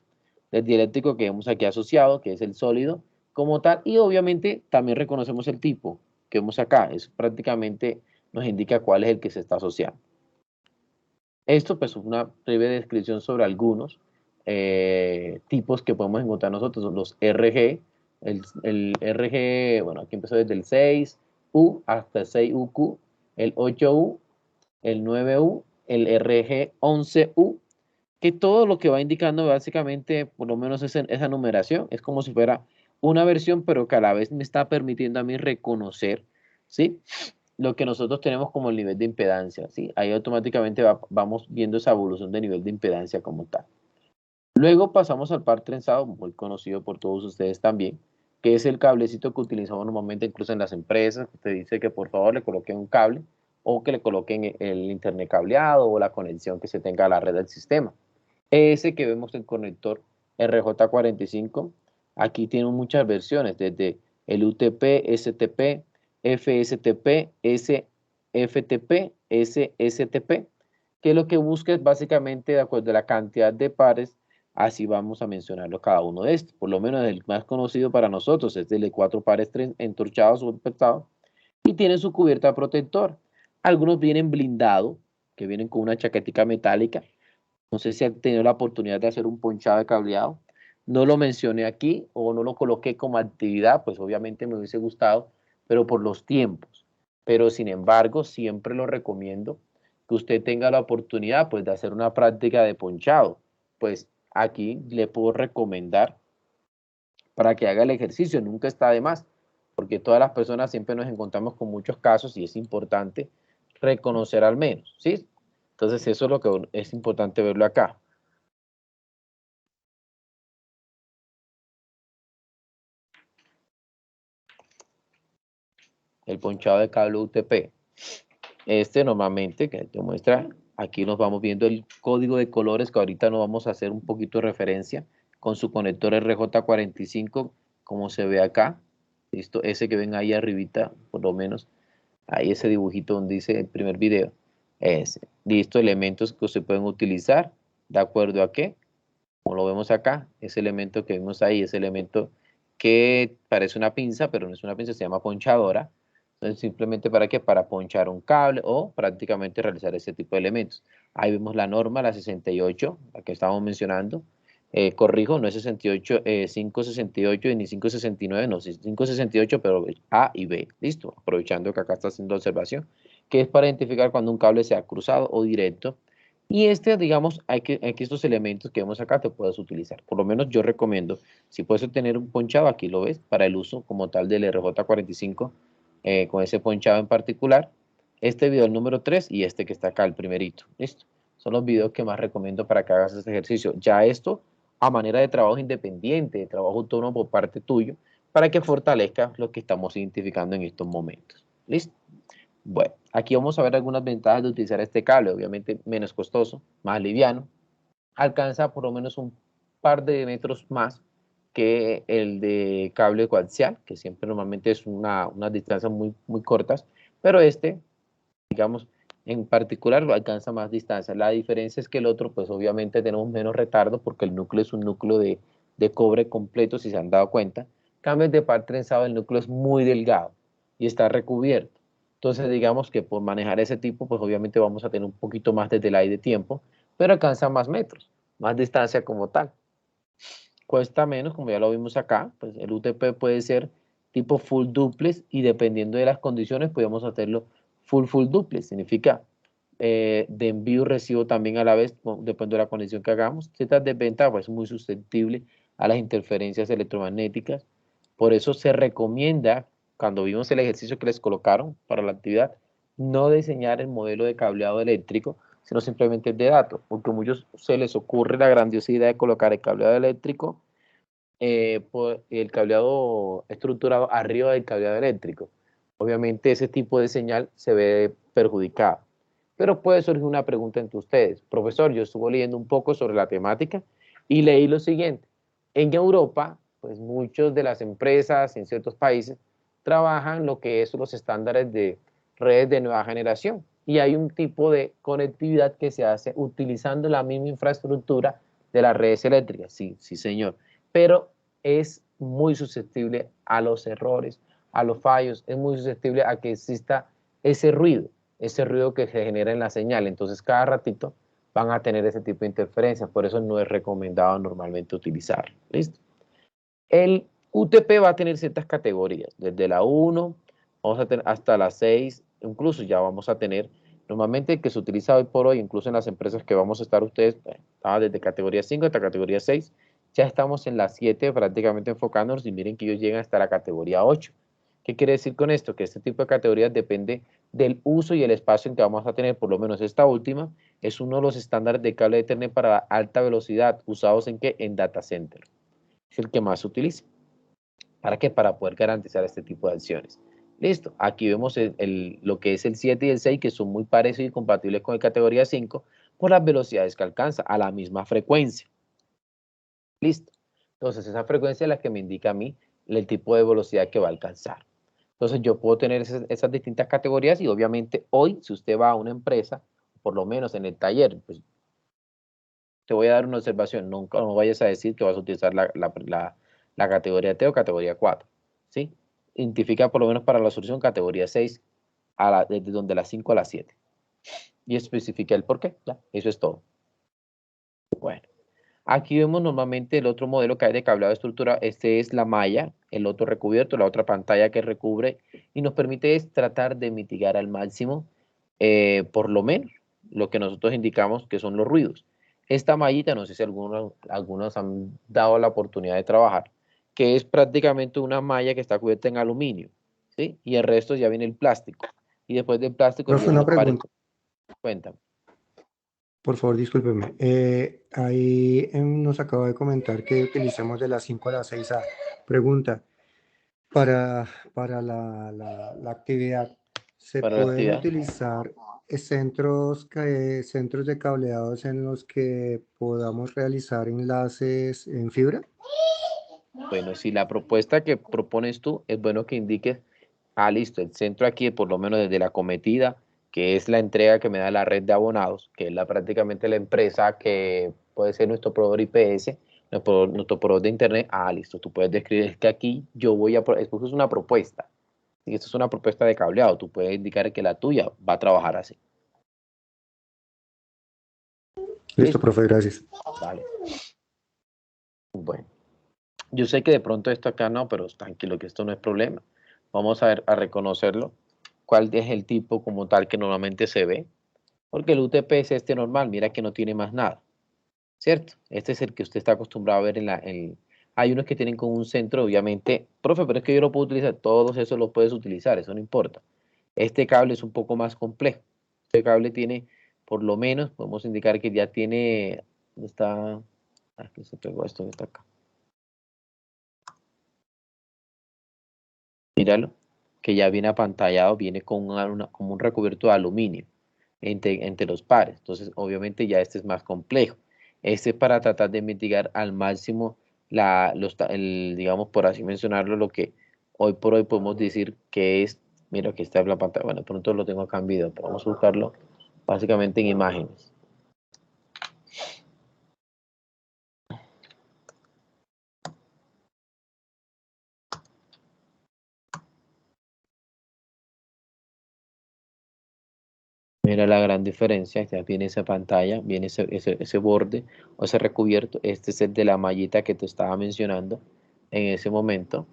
Del dieléctrico que vemos aquí asociado, que es el sólido como tal, y obviamente también reconocemos el tipo que vemos acá, eso prácticamente nos indica cuál es el que se está asociando. Esto pues es una breve descripción sobre algunos tipos que podemos encontrar nosotros, los RG, el RG, bueno, aquí empezó desde el 6U hasta el 6UQ, el 8U, el 9U, el RG11U, que todo lo que va indicando básicamente, por lo menos esa numeración, es como si fuera una versión, pero que a la vez me está permitiendo a mí reconocer, ¿sí? Lo que nosotros tenemos como el nivel de impedancia, ¿sí? Ahí automáticamente vamos viendo esa evolución de nivel de impedancia como tal. Luego pasamos al par trenzado, muy conocido por todos ustedes también, que es el cablecito que utilizamos normalmente incluso en las empresas, que te dice que por favor le coloquen un cable o que le coloquen el internet cableado o la conexión que se tenga a la red del sistema. Ese que vemos el conector RJ45, aquí tiene muchas versiones, desde el UTP, STP, FSTP, SFTP, SSTP, que lo que busca es básicamente de acuerdo a la cantidad de pares, así vamos a mencionarlo cada uno de estos. Por lo menos el más conocido para nosotros es el de 4 pares entorchados o empestados y tiene su cubierta protector. Algunos vienen blindados, que vienen con una chaquetica metálica. No sé si han tenido la oportunidad de hacer un ponchado de cableado. No lo mencioné aquí o no lo coloqué como actividad, pues obviamente me hubiese gustado, pero por los tiempos. Pero sin embargo, siempre lo recomiendo que usted tenga la oportunidad pues de hacer una práctica de ponchado. Pues aquí le puedo recomendar para que haga el ejercicio, nunca está de más, porque todas las personas siempre nos encontramos con muchos casos y es importante reconocer al menos, ¿sí? Entonces eso es lo que es importante verlo acá. El ponchado de cable UTP. Este normalmente, que te muestra, aquí nos vamos viendo el código de colores que ahorita nos vamos a hacer un poquito de referencia con su conector RJ45, como se ve acá. Listo, ese que ven ahí arribita, por lo menos, ahí ese dibujito donde dice el primer video. Ese. Listo, elementos que se pueden utilizar, ¿de acuerdo a qué? Como lo vemos acá, ese elemento que vemos ahí, ese elemento que parece una pinza, pero no es una pinza, se llama ponchadora. Entonces, simplemente ¿para qué? Para ponchar un cable o prácticamente realizar ese tipo de elementos. Ahí vemos la norma, la 68, la que estamos mencionando. Corrijo, no es 68, 568 ni 569, no, 568, pero A y B. Listo, aprovechando que acá está haciendo observación, que es para identificar cuando un cable sea cruzado o directo. Y digamos, hay que estos elementos que vemos acá te puedes utilizar. Por lo menos yo recomiendo, si puedes tener un ponchado, aquí lo ves, para el uso como tal del RJ45, con ese ponchado en particular, este video el número 3 y este que está acá, el primerito. ¿Listo? son los videos que más recomiendo para que hagas este ejercicio. Ya esto a manera de trabajo independiente, de trabajo autónomo por parte tuyo, para que fortalezca lo que estamos identificando en estos momentos. ¿Listo? Bueno, aquí vamos a ver algunas ventajas de utilizar este cable. Obviamente menos costoso, más liviano, alcanza por lo menos un par de metros más que el de cable coaxial, que siempre normalmente es unas distancias muy cortas, pero este, digamos, en particular lo alcanza más distancia. La diferencia es que el otro, pues obviamente tenemos menos retardo porque el núcleo es un núcleo de cobre completo, si se han dado cuenta. En cambio, el de par trenzado, el núcleo es muy delgado y está recubierto. Entonces, digamos que por manejar ese tipo, pues obviamente vamos a tener un poquito más de delay de tiempo, pero alcanza más metros, más distancia como tal. Cuesta menos, como ya lo vimos acá, pues el UTP puede ser tipo full duplex y dependiendo de las condiciones podemos hacerlo full duplex, significa de envío y recibo también a la vez, depende de la condición que hagamos. Esta desventaja pues, es muy susceptible a las interferencias electromagnéticas, por eso se recomienda, cuando vimos el ejercicio que les colocaron para la actividad, no diseñar el modelo de cableado eléctrico, sino simplemente el de datos, porque a muchos se les ocurre la grandiosidad de colocar el cableado eléctrico, el cableado estructurado arriba del cableado eléctrico. Obviamente ese tipo de señal se ve perjudicado. Pero puede surgir una pregunta entre ustedes. Profesor, yo estuve leyendo un poco sobre la temática y leí lo siguiente. En Europa, pues muchas de las empresas en ciertos países trabajan lo que es los estándares de redes de nueva generación. Y hay un tipo de conectividad que se hace utilizando la misma infraestructura de las redes eléctricas. Sí, sí, señor. Pero es muy susceptible a los errores, a los fallos, es muy susceptible a que exista ese ruido que se genera en la señal. Entonces, cada ratito van a tener ese tipo de interferencias. Por eso no es recomendado normalmente utilizarlo. ¿Listo? El UTP va a tener ciertas categorías, desde la 1 vamos a tener hasta la 6, incluso ya vamos a tener, normalmente el que se utiliza hoy por hoy, incluso en las empresas que vamos a estar ustedes, estaba desde categoría 5 hasta categoría 6, ya estamos en la 7 prácticamente enfocándonos y miren que ellos llegan hasta la categoría 8. ¿Qué quiere decir con esto? Que este tipo de categorías depende del uso y el espacio en que vamos a tener, por lo menos esta última, es uno de los estándares de cable de Ethernet para alta velocidad, usados en ¿qué? En data center. Es el que más se utiliza. ¿Para qué? Para poder garantizar este tipo de acciones. Listo, aquí vemos lo que es el 7 y el 6, que son muy parecidos y compatibles con el categoría 5, por las velocidades que alcanza, a la misma frecuencia. Listo. Entonces, esa frecuencia es la que me indica a mí el tipo de velocidad que va a alcanzar. Entonces, yo puedo tener esas distintas categorías y obviamente hoy, si usted va a una empresa, por lo menos en el taller, pues te voy a dar una observación, nunca no vayas a decir que vas a utilizar la categoría T o categoría 4, ¿sí? Identifica por lo menos para la solución categoría 6, desde donde la 5 a la 7. Y especifica el por qué, ya, eso es todo. Bueno, aquí vemos normalmente el otro modelo que hay de cableado de estructura, este es la malla, el otro recubierto, la otra pantalla que recubre, y nos permite tratar de mitigar al máximo, por lo menos, lo que nosotros indicamos que son los ruidos. Esta mallita, no sé si algunos han dado la oportunidad de trabajar, que es prácticamente una malla que está cubierta en aluminio, ¿sí? Y el resto ya viene el plástico. Y después del plástico Profe, viene una pregunta. Cuéntame. Por favor, discúlpeme. Ahí nos acaba de comentar que utilicemos de las 5 a las 6 a pregunta. Para la actividad, ¿se Para la pueden actividad. utilizar centros de cableados en los que podamos realizar enlaces en fibra? Bueno, si la propuesta que propones tú es bueno que indiques, listo, el centro aquí, por lo menos desde la cometida, que es la entrega que me da la red de abonados, que es prácticamente la empresa que puede ser nuestro proveedor IPS, nuestro proveedor de internet, listo, tú puedes describir que aquí yo voy a, esto es una propuesta, y esto es una propuesta de cableado, tú puedes indicar que la tuya va a trabajar así. Listo, profe, gracias. Vale. Bueno. Yo sé que de pronto esto acá no, pero tranquilo que esto no es problema. Vamos a reconocerlo. ¿Cuál es el tipo como tal que normalmente se ve? Porque el UTP es este normal, mira que no tiene más nada, ¿cierto? Este es el que usted está acostumbrado a ver hay unos que tienen como un centro, obviamente, profe, pero es que yo lo puedo utilizar, todos esos los puedes utilizar, eso no importa. Este cable es un poco más complejo. Este cable tiene por lo menos podemos indicar que ya tiene, ¿dónde está? Aquí se pegó esto que está acá. Míralo, que ya viene apantallado, viene con como un recubierto de aluminio entre los pares. Entonces, obviamente ya este es más complejo. Este es para tratar de mitigar al máximo digamos, por así mencionarlo, lo que hoy por hoy podemos decir que es, mira, aquí está la pantalla. Bueno, pronto lo tengo acá en video, pero vamos a buscarlo básicamente en imágenes. Mira la gran diferencia, ya viene esa pantalla, viene ese borde o ese recubierto. Este es el de la mallita que te estaba mencionando en ese momento.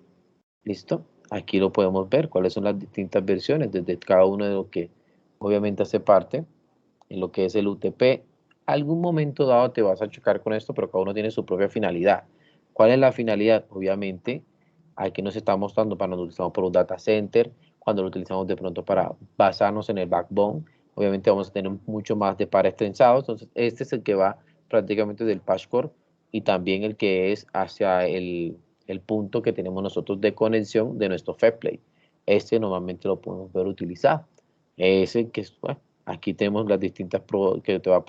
¿Listo? Aquí lo podemos ver, cuáles son las distintas versiones, desde cada uno de lo que obviamente hace parte, en lo que es el UTP. Algún momento dado te vas a chocar con esto, pero cada uno tiene su propia finalidad. ¿Cuál es la finalidad? Obviamente, aquí nos está mostrando para cuando lo utilizamos por un data center, cuando lo utilizamos de pronto para basarnos en el backbone. Obviamente vamos a tener mucho más de pares trenzados. Entonces, este es el que va prácticamente del patch core y también el que es hacia el punto que tenemos nosotros de conexión de nuestro FedPlay. Este normalmente lo podemos ver utilizado. Ese que es, bueno, aquí tenemos las distintas que te va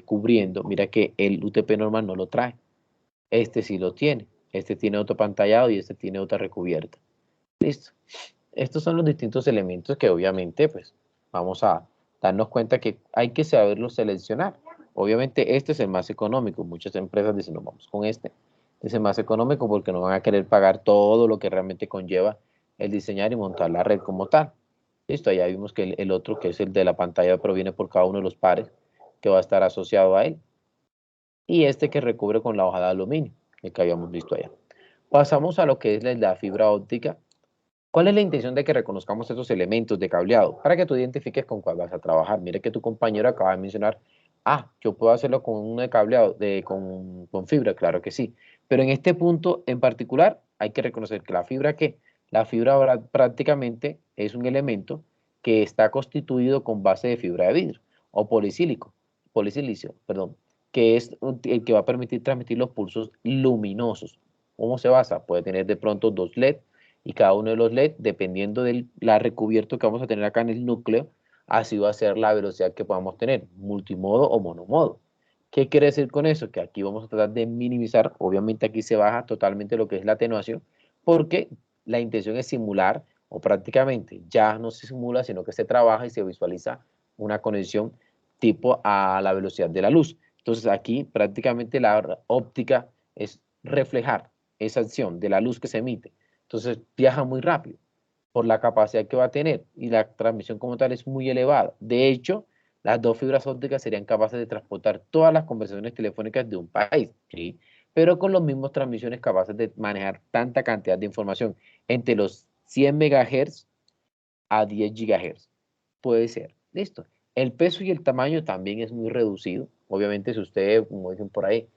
cubriendo. Mira que el UTP normal no lo trae. Este sí lo tiene. Este tiene otro pantallado y este tiene otra recubierta. Listo. Estos son los distintos elementos que obviamente pues vamos a darnos cuenta que hay que saberlos seleccionar. Obviamente este es el más económico. Muchas empresas dicen, no, vamos con este. Es el más económico porque no van a querer pagar todo lo que realmente conlleva el diseñar y montar la red como tal. Listo, ya vimos que el otro, que es el de la pantalla, proviene por cada uno de los pares que va a estar asociado a él. Y este que recubre con la hoja de aluminio, el que habíamos visto allá. Pasamos a lo que es la fibra óptica. ¿Cuál es la intención de que reconozcamos estos elementos de cableado? Para que tú identifiques con cuál vas a trabajar. Mire que tu compañero acaba de mencionar, yo puedo hacerlo con un cableado con fibra, claro que sí. Pero en este punto en particular hay que reconocer que la fibra prácticamente es un elemento que está constituido con base de fibra de vidrio o polisilicio, perdón, que es el que va a permitir transmitir los pulsos luminosos. ¿Cómo se basa? Puede tener de pronto 2 LED y cada uno de los LED, dependiendo del recubierto que vamos a tener acá en el núcleo, así va a ser la velocidad que podamos tener, multimodo o monomodo. ¿Qué quiere decir con eso? Que aquí vamos a tratar de minimizar, obviamente aquí se baja totalmente lo que es la atenuación, porque la intención es simular, o prácticamente ya no se simula, sino que se trabaja y se visualiza una conexión tipo a la velocidad de la luz. Entonces aquí prácticamente la óptica es reflejar esa acción de la luz que se emite. Entonces viaja muy rápido por la capacidad que va a tener y la transmisión como tal es muy elevada. De hecho, las dos fibras ópticas serían capaces de transportar todas las conversaciones telefónicas de un país, ¿sí? Pero con las mismas transmisiones capaces de manejar tanta cantidad de información entre los 100 MHz a 10 GHz. Puede ser, listo. El peso y el tamaño también es muy reducido. Obviamente si usted, como dicen por ahí,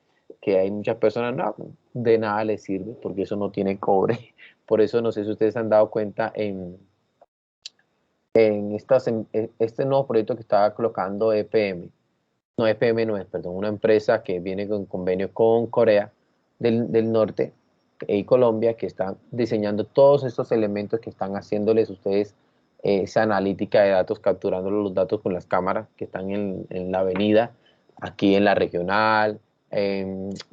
que hay muchas personas, no, de nada les sirve porque eso no tiene cobre. Por eso no sé si ustedes han dado cuenta en este nuevo proyecto que estaba colocando EPM. No, EPM no es, perdón, una empresa que viene con convenio con Corea del Norte y Colombia, que están diseñando todos estos elementos que están haciéndoles ustedes esa analítica de datos, capturando los datos con las cámaras que están en la avenida, aquí en la regional,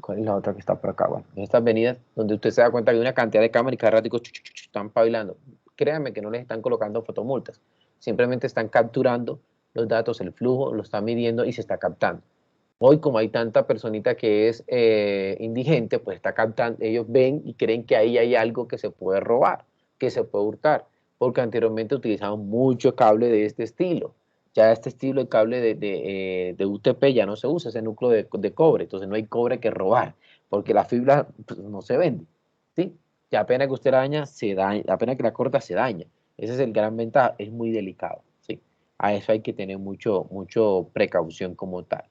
¿cuál es la otra que está por acá? Bueno, en estas avenidas donde usted se da cuenta que hay una cantidad de cámaras y cada ratico están pavilando. Créanme que no les están colocando fotomultas, simplemente están capturando los datos, el flujo, lo está midiendo y se está captando. Hoy, como hay tanta personita que es indigente, pues está captando, ellos ven y creen que ahí hay algo que se puede robar, que se puede hurtar, porque anteriormente utilizaban mucho cable de este estilo. Ya este estilo de cable de UTP ya no se usa, ese núcleo de cobre, entonces no hay cobre que robar, porque la fibra pues, no se vende, ¿sí? Ya apenas que usted la daña, se daña, apenas que la corta, se daña. Ese es el gran ventaja, es muy delicado, ¿sí? A eso hay que tener mucho precaución como tal.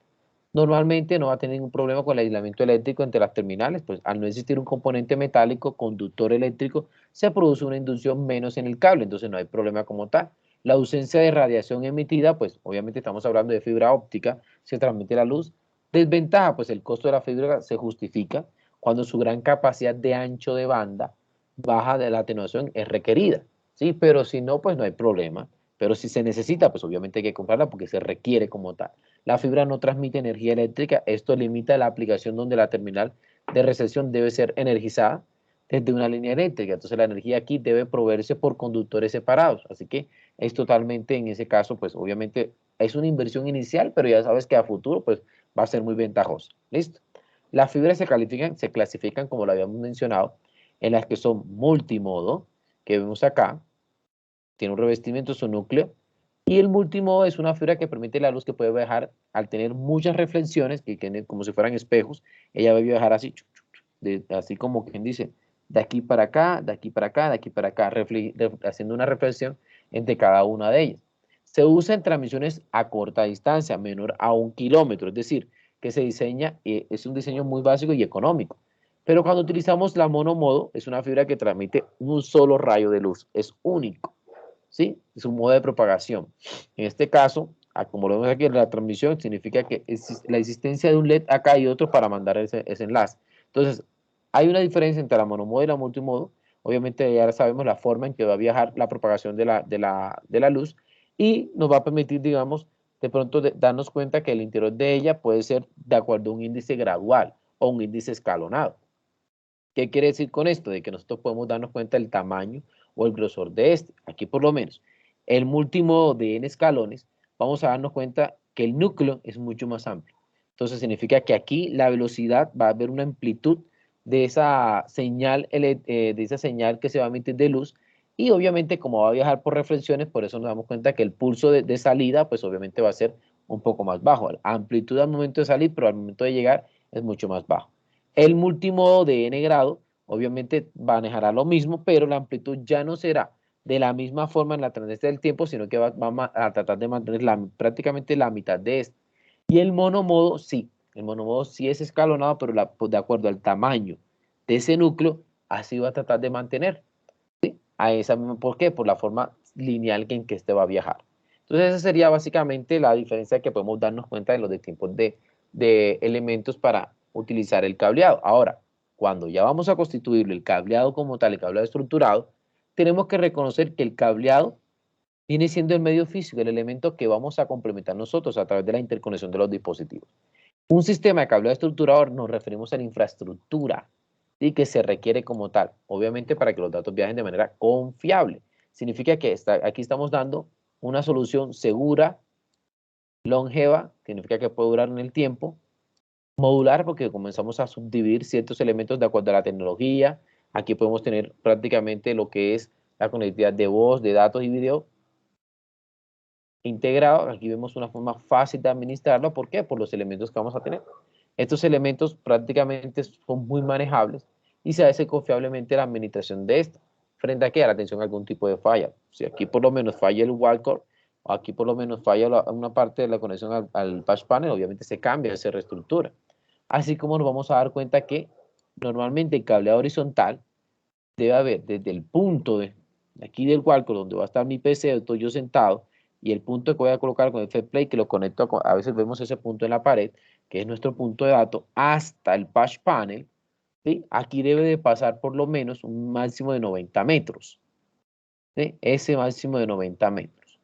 Normalmente no va a tener ningún problema con el aislamiento eléctrico entre las terminales, pues al no existir un componente metálico conductor eléctrico, se produce una inducción menos en el cable, entonces no hay problema como tal. La ausencia de radiación emitida, pues obviamente estamos hablando de fibra óptica, se transmite la luz. Desventaja, pues el costo de la fibra se justifica cuando su gran capacidad de ancho de banda baja de la atenuación es requerida, ¿sí? Pero si no, pues no hay problema. Pero si se necesita, pues obviamente hay que comprarla porque se requiere como tal. La fibra no transmite energía eléctrica, esto limita la aplicación donde la terminal de recepción debe ser energizada desde una línea eléctrica. Entonces la energía aquí debe proveerse por conductores separados, así que es totalmente en ese caso, pues obviamente es una inversión inicial, pero ya sabes que a futuro pues va a ser muy ventajosa. ¿Listo? Las fibras se clasifican como lo habíamos mencionado, en las que son multimodo, que vemos acá, tiene un revestimiento, su núcleo, y el multimodo es una fibra que permite la luz que puede viajar al tener muchas reflexiones, que tienen como si fueran espejos, ella va a viajar así, así como quien dice, de aquí para acá, de aquí para acá, de aquí para acá, haciendo una reflexión entre cada una de ellas. Se usa en transmisiones a corta distancia, menor a 1 kilómetro, es decir, que se diseña, es un diseño muy básico y económico. Pero cuando utilizamos la monomodo, es una fibra que transmite un solo rayo de luz, es único, ¿sí? Es un modo de propagación. En este caso, como lo vemos aquí en la transmisión, significa que la existencia de un LED acá y otro para mandar ese enlace. Entonces, hay una diferencia entre la monomodo y la multimodo. Obviamente ya sabemos la forma en que va a viajar la propagación de la luz y nos va a permitir, digamos, de pronto darnos cuenta que el interior de ella puede ser de acuerdo a un índice gradual o un índice escalonado. ¿Qué quiere decir con esto? De que nosotros podemos darnos cuenta del tamaño o el grosor de este. Aquí por lo menos, el múltimodo de n escalones, vamos a darnos cuenta que el núcleo es mucho más amplio. Entonces significa que aquí la velocidad va a haber una amplitud de esa señal, que se va a emitir de luz, y obviamente como va a viajar por reflexiones, por eso nos damos cuenta que el pulso de salida, pues obviamente va a ser un poco más bajo. La amplitud al momento de salir, pero al momento de llegar es mucho más bajo. El multimodo de n grado, obviamente manejará lo mismo, pero la amplitud ya no será de la misma forma en la trascendencia del tiempo, sino que va a tratar de mantener prácticamente la mitad de esto. Y el monomodo sí es escalonado, pero de acuerdo al tamaño de ese núcleo, así va a tratar de mantener, ¿sí? ¿Por qué? Por la forma lineal en que este va a viajar. Entonces esa sería básicamente la diferencia que podemos darnos cuenta de los tipos de elementos para utilizar el cableado. Ahora, cuando ya vamos a constituir el cableado como tal, el cableado estructurado, tenemos que reconocer que el cableado viene siendo el medio físico, el elemento que vamos a complementar nosotros a través de la interconexión de los dispositivos. Un sistema de cableado estructurado nos referimos a la infraestructura, ¿sí? Que se requiere como tal, obviamente para que los datos viajen de manera confiable. Significa que aquí estamos dando una solución segura, longeva, significa que puede durar en el tiempo, modular porque comenzamos a subdividir ciertos elementos de acuerdo a la tecnología. Aquí podemos tener prácticamente lo que es la conectividad de voz, de datos y video integrado. Aquí vemos una forma fácil de administrarlo. ¿Por qué? Por los elementos que vamos a tener. Estos elementos prácticamente son muy manejables y se hace confiablemente la administración de esto. ¿Frente a qué? A la atención a algún tipo de falla. Si aquí por lo menos falla el wall-core, o aquí por lo menos falla una parte de la conexión al patch panel, obviamente se cambia, se reestructura. Así como nos vamos a dar cuenta que normalmente el cableado horizontal debe haber desde el punto de aquí del wall-core donde va a estar mi PC, estoy yo sentado, y el punto que voy a colocar con el FedPlay, que lo conecto, a veces vemos ese punto en la pared, que es nuestro punto de datos, hasta el patch panel, ¿sí? Aquí debe de pasar por lo menos un máximo de 90 metros, ¿sí? Ese máximo de 90 metros.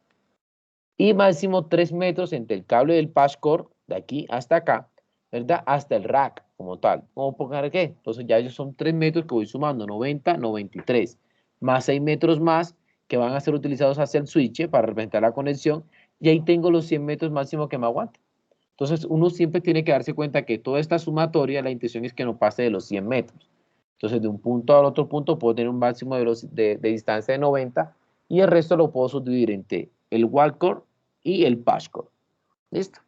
Y máximo 3 metros entre el cable del patch core, de aquí hasta acá, ¿verdad? Hasta el rack como tal. ¿Cómo pongar qué? Entonces ya ellos son 3 metros que voy sumando, 90, 93, más 6 metros más que van a ser utilizados hacia el switch para representar la conexión, y ahí tengo los 100 metros máximo que me aguantan. Entonces uno siempre tiene que darse cuenta que toda esta sumatoria, la intención es que no pase de los 100 metros. Entonces de un punto al otro punto puedo tener un máximo de distancia de 90 y el resto lo puedo subdividir entre el wall-core y el patch-core. ¿Listo?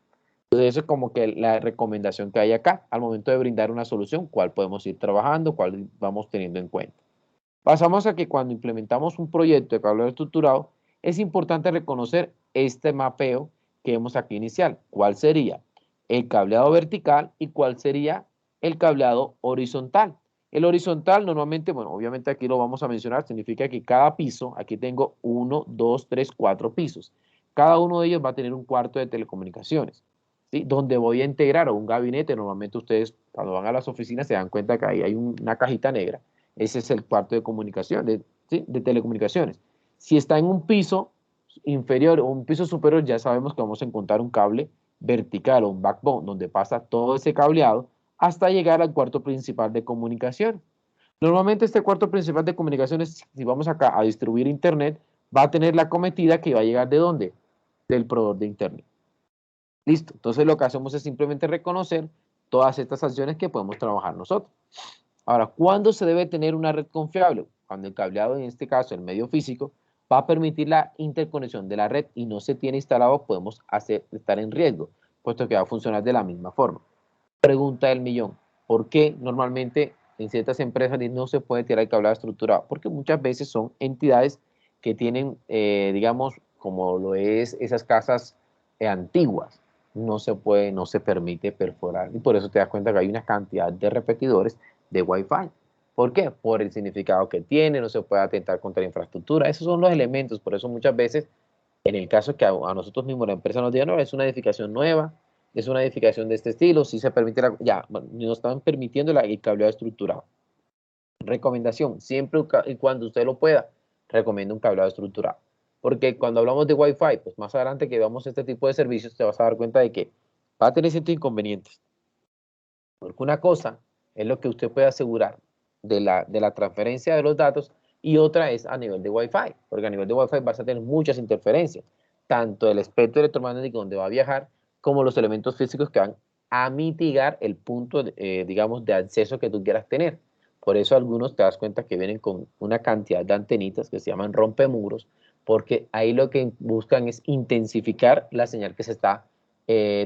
Entonces eso es como que la recomendación que hay acá al momento de brindar una solución, cuál podemos ir trabajando, cuál vamos teniendo en cuenta. Pasamos a que cuando implementamos un proyecto de cableado estructurado, es importante reconocer este mapeo que vemos aquí inicial. ¿Cuál sería el cableado vertical y cuál sería el cableado horizontal? El horizontal normalmente, bueno, obviamente aquí lo vamos a mencionar, significa que cada piso, aquí tengo 1, 2, 3, 4 pisos. Cada uno de ellos va a tener un cuarto de telecomunicaciones, ¿sí? Donde voy a integrar un gabinete. Normalmente ustedes cuando van a las oficinas se dan cuenta que ahí hay una cajita negra. Ese es el cuarto de comunicación, ¿sí? De telecomunicaciones. Si está en un piso inferior o un piso superior, ya sabemos que vamos a encontrar un cable vertical o un backbone, donde pasa todo ese cableado hasta llegar al cuarto principal de comunicación. Normalmente este cuarto principal de comunicaciones, si vamos acá a distribuir internet, va a tener la cometida que va a llegar ¿de dónde? Del proveedor de internet. Listo. Entonces lo que hacemos es simplemente reconocer todas estas acciones que podemos trabajar nosotros. Ahora, ¿cuándo se debe tener una red confiable? Cuando el cableado, en este caso el medio físico, va a permitir la interconexión de la red y no se tiene instalado, podemos estar en riesgo, puesto que va a funcionar de la misma forma. Pregunta del millón: ¿por qué normalmente en ciertas empresas no se puede tirar el cableado estructurado? Porque muchas veces son entidades que tienen, digamos, como lo es esas casas antiguas, no se puede, no se permite perforar, y por eso te das cuenta que hay una cantidad de repetidores de Wi-Fi. ¿Por qué? Por el significado que tiene, no se puede atentar contra la infraestructura. Esos son los elementos. Por eso muchas veces, en el caso que a nosotros mismos la empresa nos diga, no, es una edificación nueva, es una edificación de este estilo, si se permite, ya, nos están permitiendo el cableado estructurado. Recomendación: siempre y cuando usted lo pueda, recomiendo un cableado estructurado. Porque cuando hablamos de Wi-Fi, pues más adelante que veamos este tipo de servicios, te vas a dar cuenta de que va a tener ciertos inconvenientes. Porque una cosa es lo que usted puede asegurar de la transferencia de los datos, y otra es a nivel de Wi-Fi, porque a nivel de Wi-Fi vas a tener muchas interferencias, tanto el espectro electromagnético donde va a viajar, como los elementos físicos que van a mitigar el punto, digamos, de acceso que tú quieras tener. Por eso algunos te das cuenta que vienen con una cantidad de antenitas que se llaman rompemuros, porque ahí lo que buscan es intensificar la señal que se está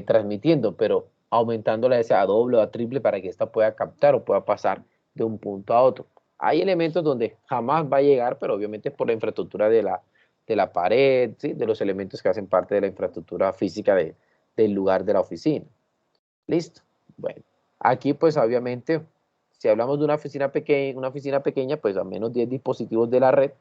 transmitiendo, pero aumentándola a doble o a triple para que ésta pueda captar o pueda pasar de un punto a otro. Hay elementos donde jamás va a llegar, pero obviamente es por la infraestructura de la pared, ¿sí? De los elementos que hacen parte de la infraestructura física del lugar de la oficina. ¿Listo? Bueno, aquí pues obviamente, si hablamos de una oficina pequeña, pues al menos 10 dispositivos de la red,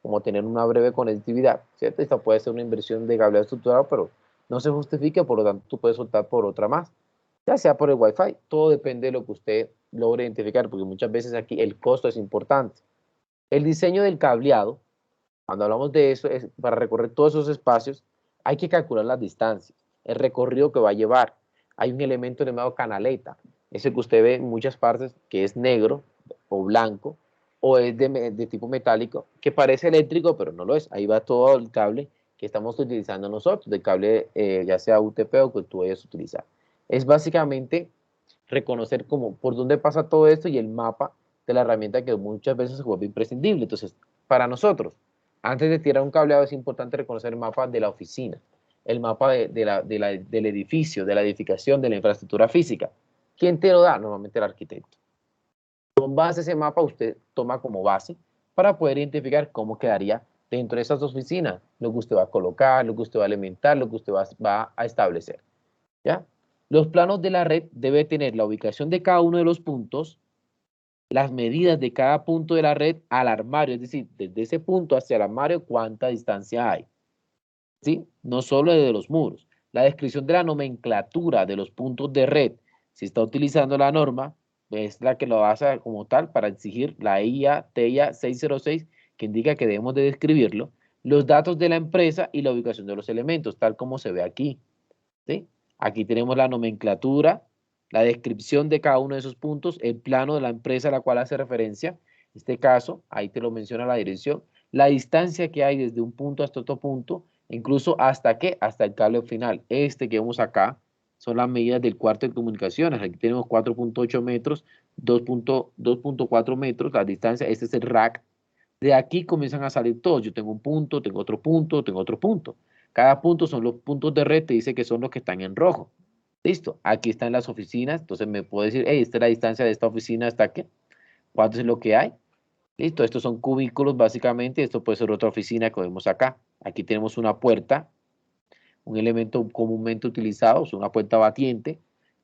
como tener una breve conectividad, ¿cierto? Esta puede ser una inversión de cableado estructurado, pero no se justifica, por lo tanto tú puedes optar por otra más, ya sea por el Wi-Fi. Todo depende de lo que usted logre identificar, porque muchas veces aquí el costo es importante. El diseño del cableado, cuando hablamos de eso, es para recorrer todos esos espacios, hay que calcular las distancias, el recorrido que va a llevar. Hay un elemento llamado canaleta, ese que usted ve en muchas partes, que es negro o blanco, o es de tipo metálico, que parece eléctrico, pero no lo es. Ahí va todo el cable que estamos utilizando nosotros, del cable ya sea UTP o que tú vayas a utilizar. Es básicamente reconocer como por dónde pasa todo esto y el mapa de la herramienta, que muchas veces se vuelve imprescindible. Entonces, para nosotros, antes de tirar un cableado, es importante reconocer el mapa de la oficina, el mapa del edificio, de la edificación, de la infraestructura física. ¿Quién te lo da? Normalmente el arquitecto. Con base a ese mapa, usted toma como base para poder identificar cómo quedaría dentro de esas oficinas, lo que usted va a colocar, lo que usted va a alimentar, lo que usted va a establecer. ¿Ya? Los planos de la red deben tener la ubicación de cada uno de los puntos, las medidas de cada punto de la red al armario, es decir, desde ese punto hacia el armario, cuánta distancia hay, ¿sí? No solo desde los muros. La descripción de la nomenclatura de los puntos de red, si está utilizando la norma, es la que lo hace como tal para exigir la IA-TEIA 606, que indica que debemos de describirlo, los datos de la empresa y la ubicación de los elementos, tal como se ve aquí, ¿sí? Aquí tenemos la nomenclatura, la descripción de cada uno de esos puntos, el plano de la empresa a la cual hace referencia. En este caso, ahí te lo menciona la dirección, la distancia que hay desde un punto hasta otro punto, incluso hasta ¿qué? Hasta el cable final. Este que vemos acá son las medidas del cuarto de comunicaciones. Aquí tenemos 4.8 metros, 2.4 metros, la distancia, este es el rack. De aquí comienzan a salir todos. Yo tengo un punto, tengo otro punto, tengo otro punto. Cada punto son los puntos de red, te dice que son los que están en rojo. Listo, aquí están las oficinas, entonces me puedo decir, hey, esta es la distancia de esta oficina hasta aquí. ¿Cuánto es lo que hay? Listo, estos son cubículos básicamente, esto puede ser otra oficina que vemos acá. Aquí tenemos una puerta, un elemento comúnmente utilizado, es una puerta batiente,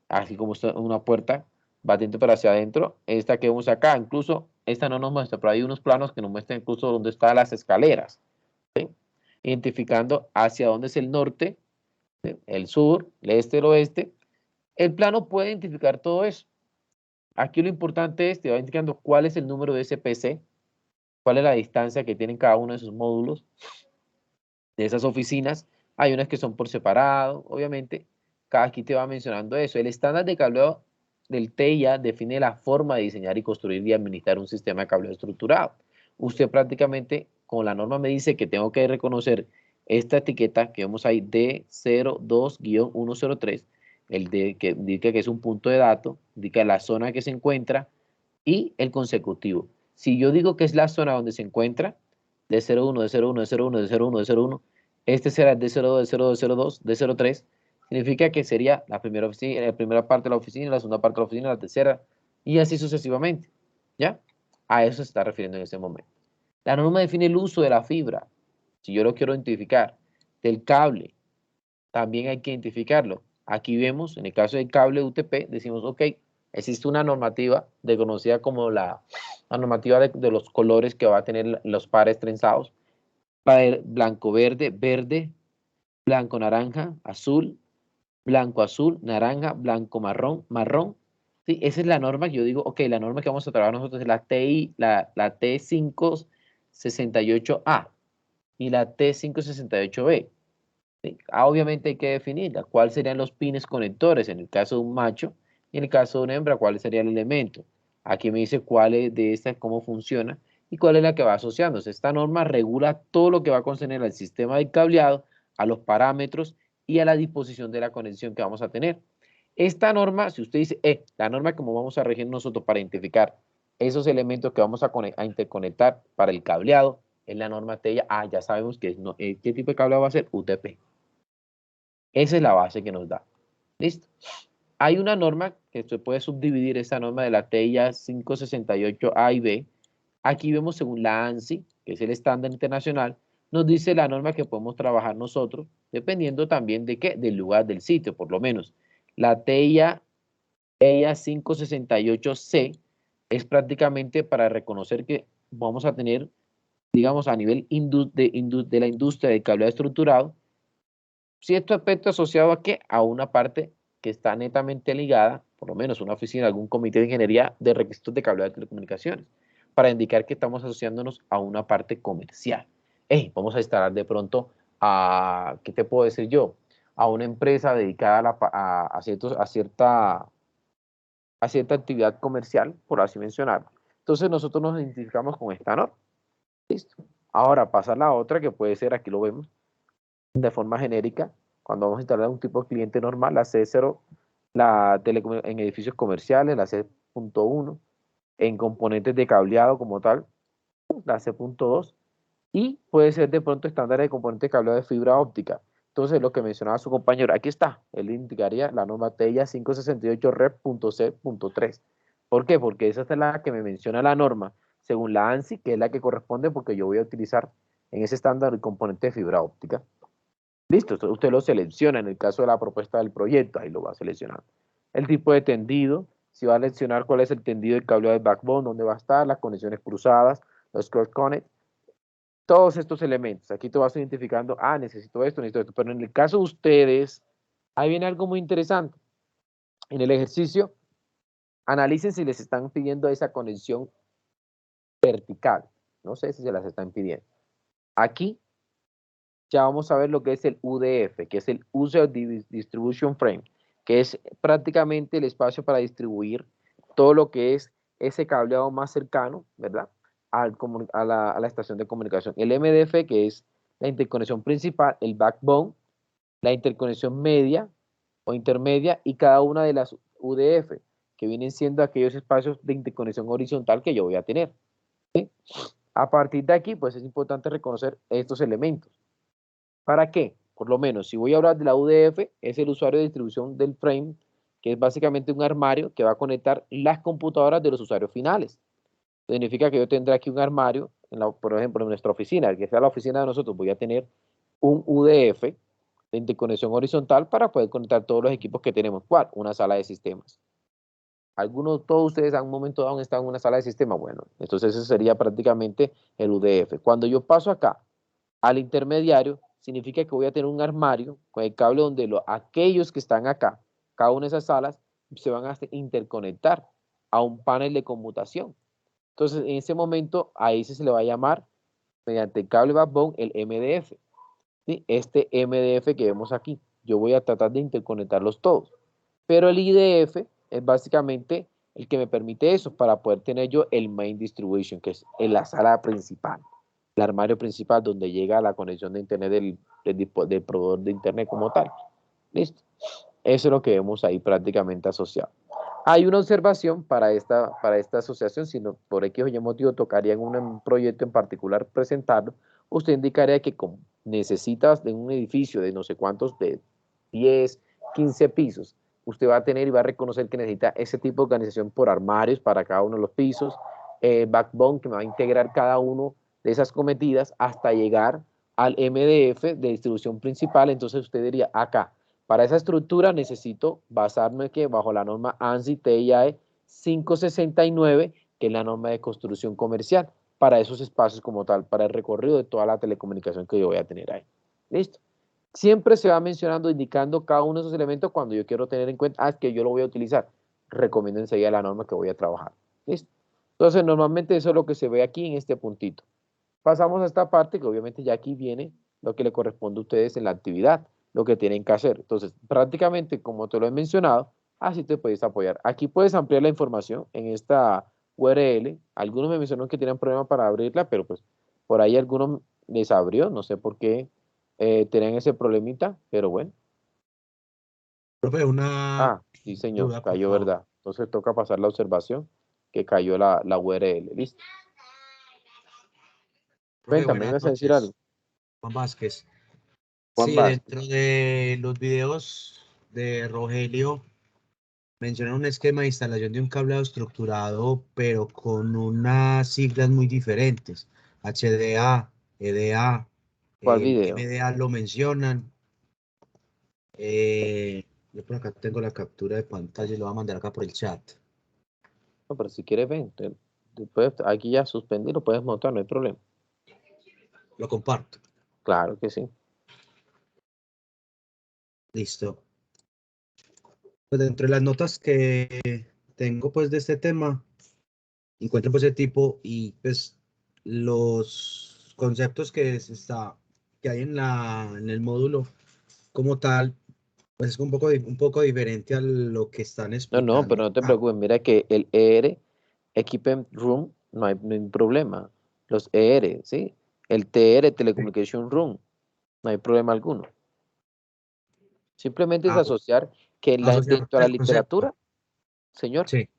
así como una puerta va dentro para hacia adentro. Esta que vemos acá, incluso, esta no nos muestra, pero hay unos planos que nos muestran incluso dónde están las escaleras, ¿sí? Identificando hacia dónde es el norte, ¿sí? El sur, el este, el oeste. El plano puede identificar todo eso. Aquí lo importante es, te va indicando cuál es el número de ese PC, cuál es la distancia que tienen cada uno de sus módulos, de esas oficinas. Hay unas que son por separado, obviamente. Aquí te va mencionando eso. El estándar de cableado del TIA define la forma de diseñar y construir y administrar un sistema de cableado estructurado. Usted prácticamente con la norma me dice que tengo que reconocer esta etiqueta que vemos ahí D02-103, el de que indica que es un punto de dato, indica la zona que se encuentra y el consecutivo. Si yo digo que es la zona donde se encuentra, D01, D01, D01, D01, D01, este será D02, D02, D02, D03, significa que sería la primera oficina, la primera parte de la oficina, la segunda parte de la oficina, la tercera, y así sucesivamente, ¿ya? A eso se está refiriendo en ese momento. La norma define el uso de la fibra, si yo lo quiero identificar, del cable, también hay que identificarlo. Aquí vemos, en el caso del cable UTP, decimos, ok, existe una normativa conocida como la normativa de los colores que va a tener los pares trenzados, blanco-verde, verde, blanco-naranja, azul, blanco-azul, naranja, blanco-marrón, marrón. ¿Sí? Esa es la norma que yo digo, ok, la norma que vamos a trabajar nosotros es la T568A y la T568B. ¿Sí? Obviamente hay que definirla. ¿Cuáles serían los pines conectores en el caso de un macho y en el caso de una hembra? ¿Cuál sería el elemento? Aquí me dice cuál es de estas, cómo funciona y cuál es la que va asociándose. Esta norma regula todo lo que va a concerner al sistema de cableado, a los parámetros y a la disposición de la conexión que vamos a tener. Esta norma, si usted dice, la norma como vamos a regir nosotros para identificar esos elementos que vamos a interconectar para el cableado, es la norma TEIA. Ya sabemos que ¿qué tipo de cableado va a ser? UTP. Esa es la base que nos da. ¿Listo? Hay una norma que se puede subdividir, esa norma de la TIA 568A y B. Aquí vemos según la ANSI, que es el estándar internacional, nos dice la norma que podemos trabajar nosotros, dependiendo también de qué, del lugar del sitio, por lo menos. La TIA 568C es prácticamente para reconocer que vamos a tener, digamos, a nivel de la industria del cableado estructurado, cierto aspecto asociado a qué, a una parte que está netamente ligada, por lo menos una oficina, algún comité de ingeniería de requisitos de cableado de telecomunicaciones, para indicar que estamos asociándonos a una parte comercial. Vamos a instalar de pronto a, ¿qué te puedo decir yo? A una empresa dedicada a cierta actividad comercial, por así mencionarlo. Entonces nosotros nos identificamos con esta norma. Listo. Ahora pasa la otra que puede ser, aquí lo vemos, de forma genérica, cuando vamos a instalar un tipo de cliente normal, la C0, en edificios comerciales, la C.1, en componentes de cableado como tal, la C.2, y puede ser de pronto estándares de componentes de cableado de fibra óptica. Entonces, lo que mencionaba su compañero, aquí está, él indicaría la norma TIA 568 Rep.C.3. ¿Por qué? Porque esa es la que me menciona la norma, según la ANSI, que es la que corresponde porque yo voy a utilizar en ese estándar el componente de fibra óptica. Listo, usted lo selecciona en el caso de la propuesta del proyecto, ahí lo va a seleccionar. El tipo de tendido, si va a seleccionar cuál es el tendido del cableado de backbone, dónde va a estar, las conexiones cruzadas, los cross connect, todos estos elementos. Aquí te vas identificando, necesito esto, pero en el caso de ustedes, ahí viene algo muy interesante. En el ejercicio, analicen si les están pidiendo esa conexión vertical. No sé si se las están pidiendo. Aquí ya vamos a ver lo que es el UDF, que es el User Distribution Frame, que es prácticamente el espacio para distribuir todo lo que es ese cableado más cercano, ¿verdad? A la estación de comunicación. El MDF, que es la interconexión principal, el backbone, la interconexión media o intermedia y cada una de las UDF, que vienen siendo aquellos espacios de interconexión horizontal que yo voy a tener. ¿Sí? A partir de aquí, pues es importante reconocer estos elementos. ¿Para qué? Por lo menos, si voy a hablar de la UDF, es el usuario de distribución del frame, que es básicamente un armario que va a conectar las computadoras de los usuarios finales. Significa que yo tendré aquí un armario, por ejemplo, en nuestra oficina, que sea la oficina de nosotros, voy a tener un UDF de interconexión horizontal para poder conectar todos los equipos que tenemos. ¿Cuál? Una sala de sistemas. Algunos, todos ustedes a un momento dado han estado en una sala de sistema. Bueno, entonces eso sería prácticamente el UDF. Cuando yo paso acá al intermediario, significa que voy a tener un armario con el cable donde aquellos que están acá, cada una de esas salas, se van a interconectar a un panel de conmutación. Entonces, en ese momento, ahí se le va a llamar, mediante el cable backbone, el MDF. ¿Sí? Este MDF que vemos aquí, yo voy a tratar de interconectarlos todos. Pero el IDF es básicamente el que me permite eso, para poder tener yo el main distribution, que es en la sala principal, el armario principal donde llega la conexión de internet del proveedor de internet como tal. ¿Listo? Eso es lo que vemos ahí prácticamente asociado. Hay una observación para esta asociación, si no, por X o Y motivo tocaría en un proyecto en particular presentarlo, usted indicaría que como necesitas de un edificio de no sé cuántos, de 10, 15 pisos, usted va a tener y va a reconocer que necesita ese tipo de organización por armarios para cada uno de los pisos, backbone que me va a integrar cada uno de esas cometidas hasta llegar al MDF de distribución principal. Entonces usted diría, acá, para esa estructura necesito basarme bajo la norma ANSI TIAE 569, que es la norma de construcción comercial, para esos espacios como tal, para el recorrido de toda la telecomunicación que yo voy a tener ahí. ¿Listo? Siempre se va mencionando, indicando cada uno de esos elementos cuando yo quiero tener en cuenta, es que yo lo voy a utilizar. Recomiendo enseguida la norma que voy a trabajar. ¿Listo? Entonces, normalmente eso es lo que se ve aquí en este puntito. Pasamos a esta parte, que obviamente ya aquí viene lo que le corresponde a ustedes en la actividad, lo que tienen que hacer. Entonces, prácticamente, como te lo he mencionado, así te puedes apoyar. Aquí puedes ampliar la información en esta URL. Algunos me mencionaron que tenían problemas para abrirla, pero pues por ahí algunos les abrió, no sé por qué tenían ese problemita, pero bueno. Profe, una Sí, señor, duda, por cayó, favor. ¿verdad? Entonces toca pasar la observación que cayó la URL. ¿Listo? Profe, Cuéntame, ¿me buenas vas a decir algo? noches. Juan Vázquez. Juan Sí, Vázquez. dentro de los videos de Rogelio mencionan un esquema de instalación de un cableado estructurado, pero con unas siglas muy diferentes. HDA, EDA, ¿Cuál el video? MDA lo mencionan. Yo por acá tengo la captura de pantalla y lo voy a mandar acá por el chat. No, pero si quieres, ven. Aquí ya suspendí, lo puedes montar, no hay problema. Lo comparto. Claro que sí. Listo. Pues dentro de las notas que tengo pues de este tema, encuentro pues ese tipo y pues los conceptos que hay en el módulo como tal, pues es un poco diferente a lo que están No, explicando pero no te acá. preocupes. Mira que el ER, Equipment Room, no hay problema. Los ER, ¿sí? El TR, Telecommunication Room, no hay problema alguno. Simplemente es Ah, asociar que asociar dentro con de la el concepto. literatura, señor, Sí.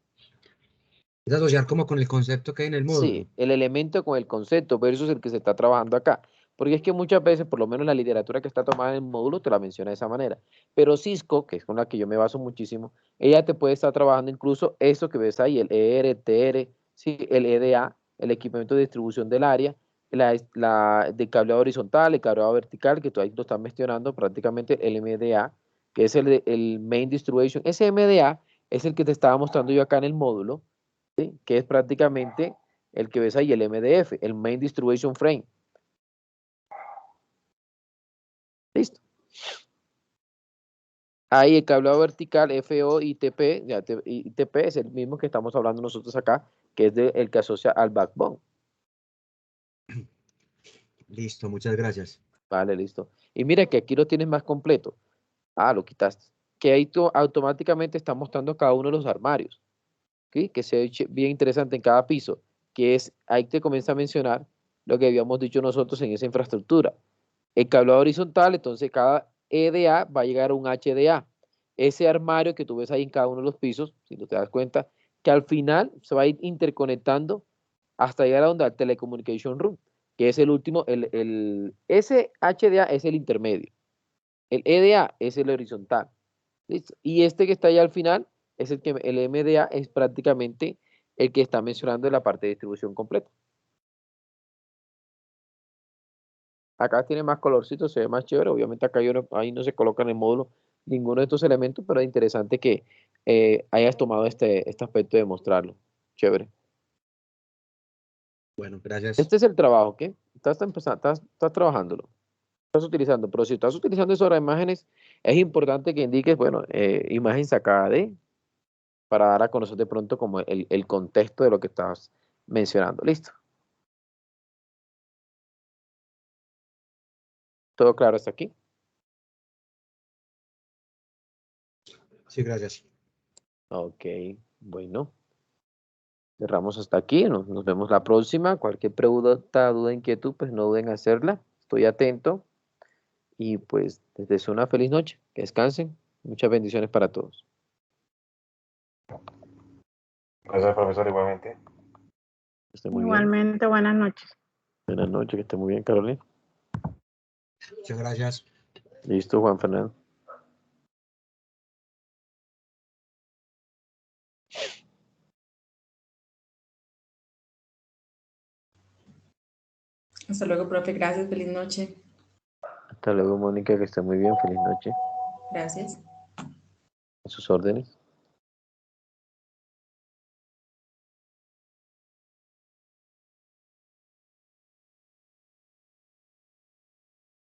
Es asociar como con el concepto que hay en el módulo. sí, el elemento con el concepto versus el que se está trabajando acá. Porque es que muchas veces, por lo menos la literatura que está tomada en el módulo, te la menciona de esa manera. Pero Cisco, que es con la que yo me baso muchísimo, ella te puede estar trabajando incluso eso que ves ahí, el ERTR, sí, el EDA, el equipamiento de distribución del área, de cableado horizontal, el cableado vertical, que tú ahí lo estás mencionando, prácticamente el MDA, que es el Main Distribution. Ese MDA es el que te estaba mostrando yo acá en el módulo, ¿sí? Que es prácticamente el que ves ahí, el MDF, el Main Distribution Frame. Listo. Ahí el cableado vertical FO-ITP, ITP es el mismo que estamos hablando nosotros acá, que es el que asocia al backbone. Listo, muchas gracias. Vale, listo. Y mira que aquí lo tienes más completo. Ah, lo quitaste. Que ahí tú automáticamente está mostrando cada uno de los armarios. ¿Sí? Que se ve bien interesante en cada piso. Que es, ahí te comienza a mencionar lo que habíamos dicho nosotros en esa infraestructura. El cableado horizontal, entonces cada EDA va a llegar a un HDA. Ese armario que tú ves ahí en cada uno de los pisos, si no te das cuenta, que al final se va a ir interconectando hasta llegar a donde al Telecommunication Room, que es el último, ese HDA es el intermedio, el EDA es el horizontal, ¿listo? Y este que está allá al final, es el MDA es prácticamente el que está mencionando en la parte de distribución completa. Acá tiene más colorcito, se ve más chévere. Obviamente acá ahí no se coloca en el módulo ninguno de estos elementos, pero es interesante que hayas tomado este aspecto de mostrarlo. Chévere. Bueno, gracias. Este es el trabajo, ¿ok? Estás trabajándolo. Estás utilizando, pero si estás utilizando eso ahora imágenes, es importante que indiques, bueno, imagen sacada de, para dar a conocer de pronto como el contexto de lo que estabas mencionando. ¿Listo? ¿Todo claro hasta aquí? Sí, gracias. Ok, bueno. Cerramos hasta aquí, nos vemos la próxima. Cualquier pregunta, duda, inquietud, pues no duden en hacerla. Estoy atento. Y pues les deseo una feliz noche. Que descansen. Muchas bendiciones para todos. Gracias, profesor, igualmente. Que estén muy bien. Igualmente, buenas noches. Buenas noches, que esté muy bien, Carolina. Muchas gracias. Listo, Juan Fernando. Hasta luego, profe. Gracias. Feliz noche. Hasta luego, Mónica, que esté muy bien. Feliz noche. Gracias. A sus órdenes.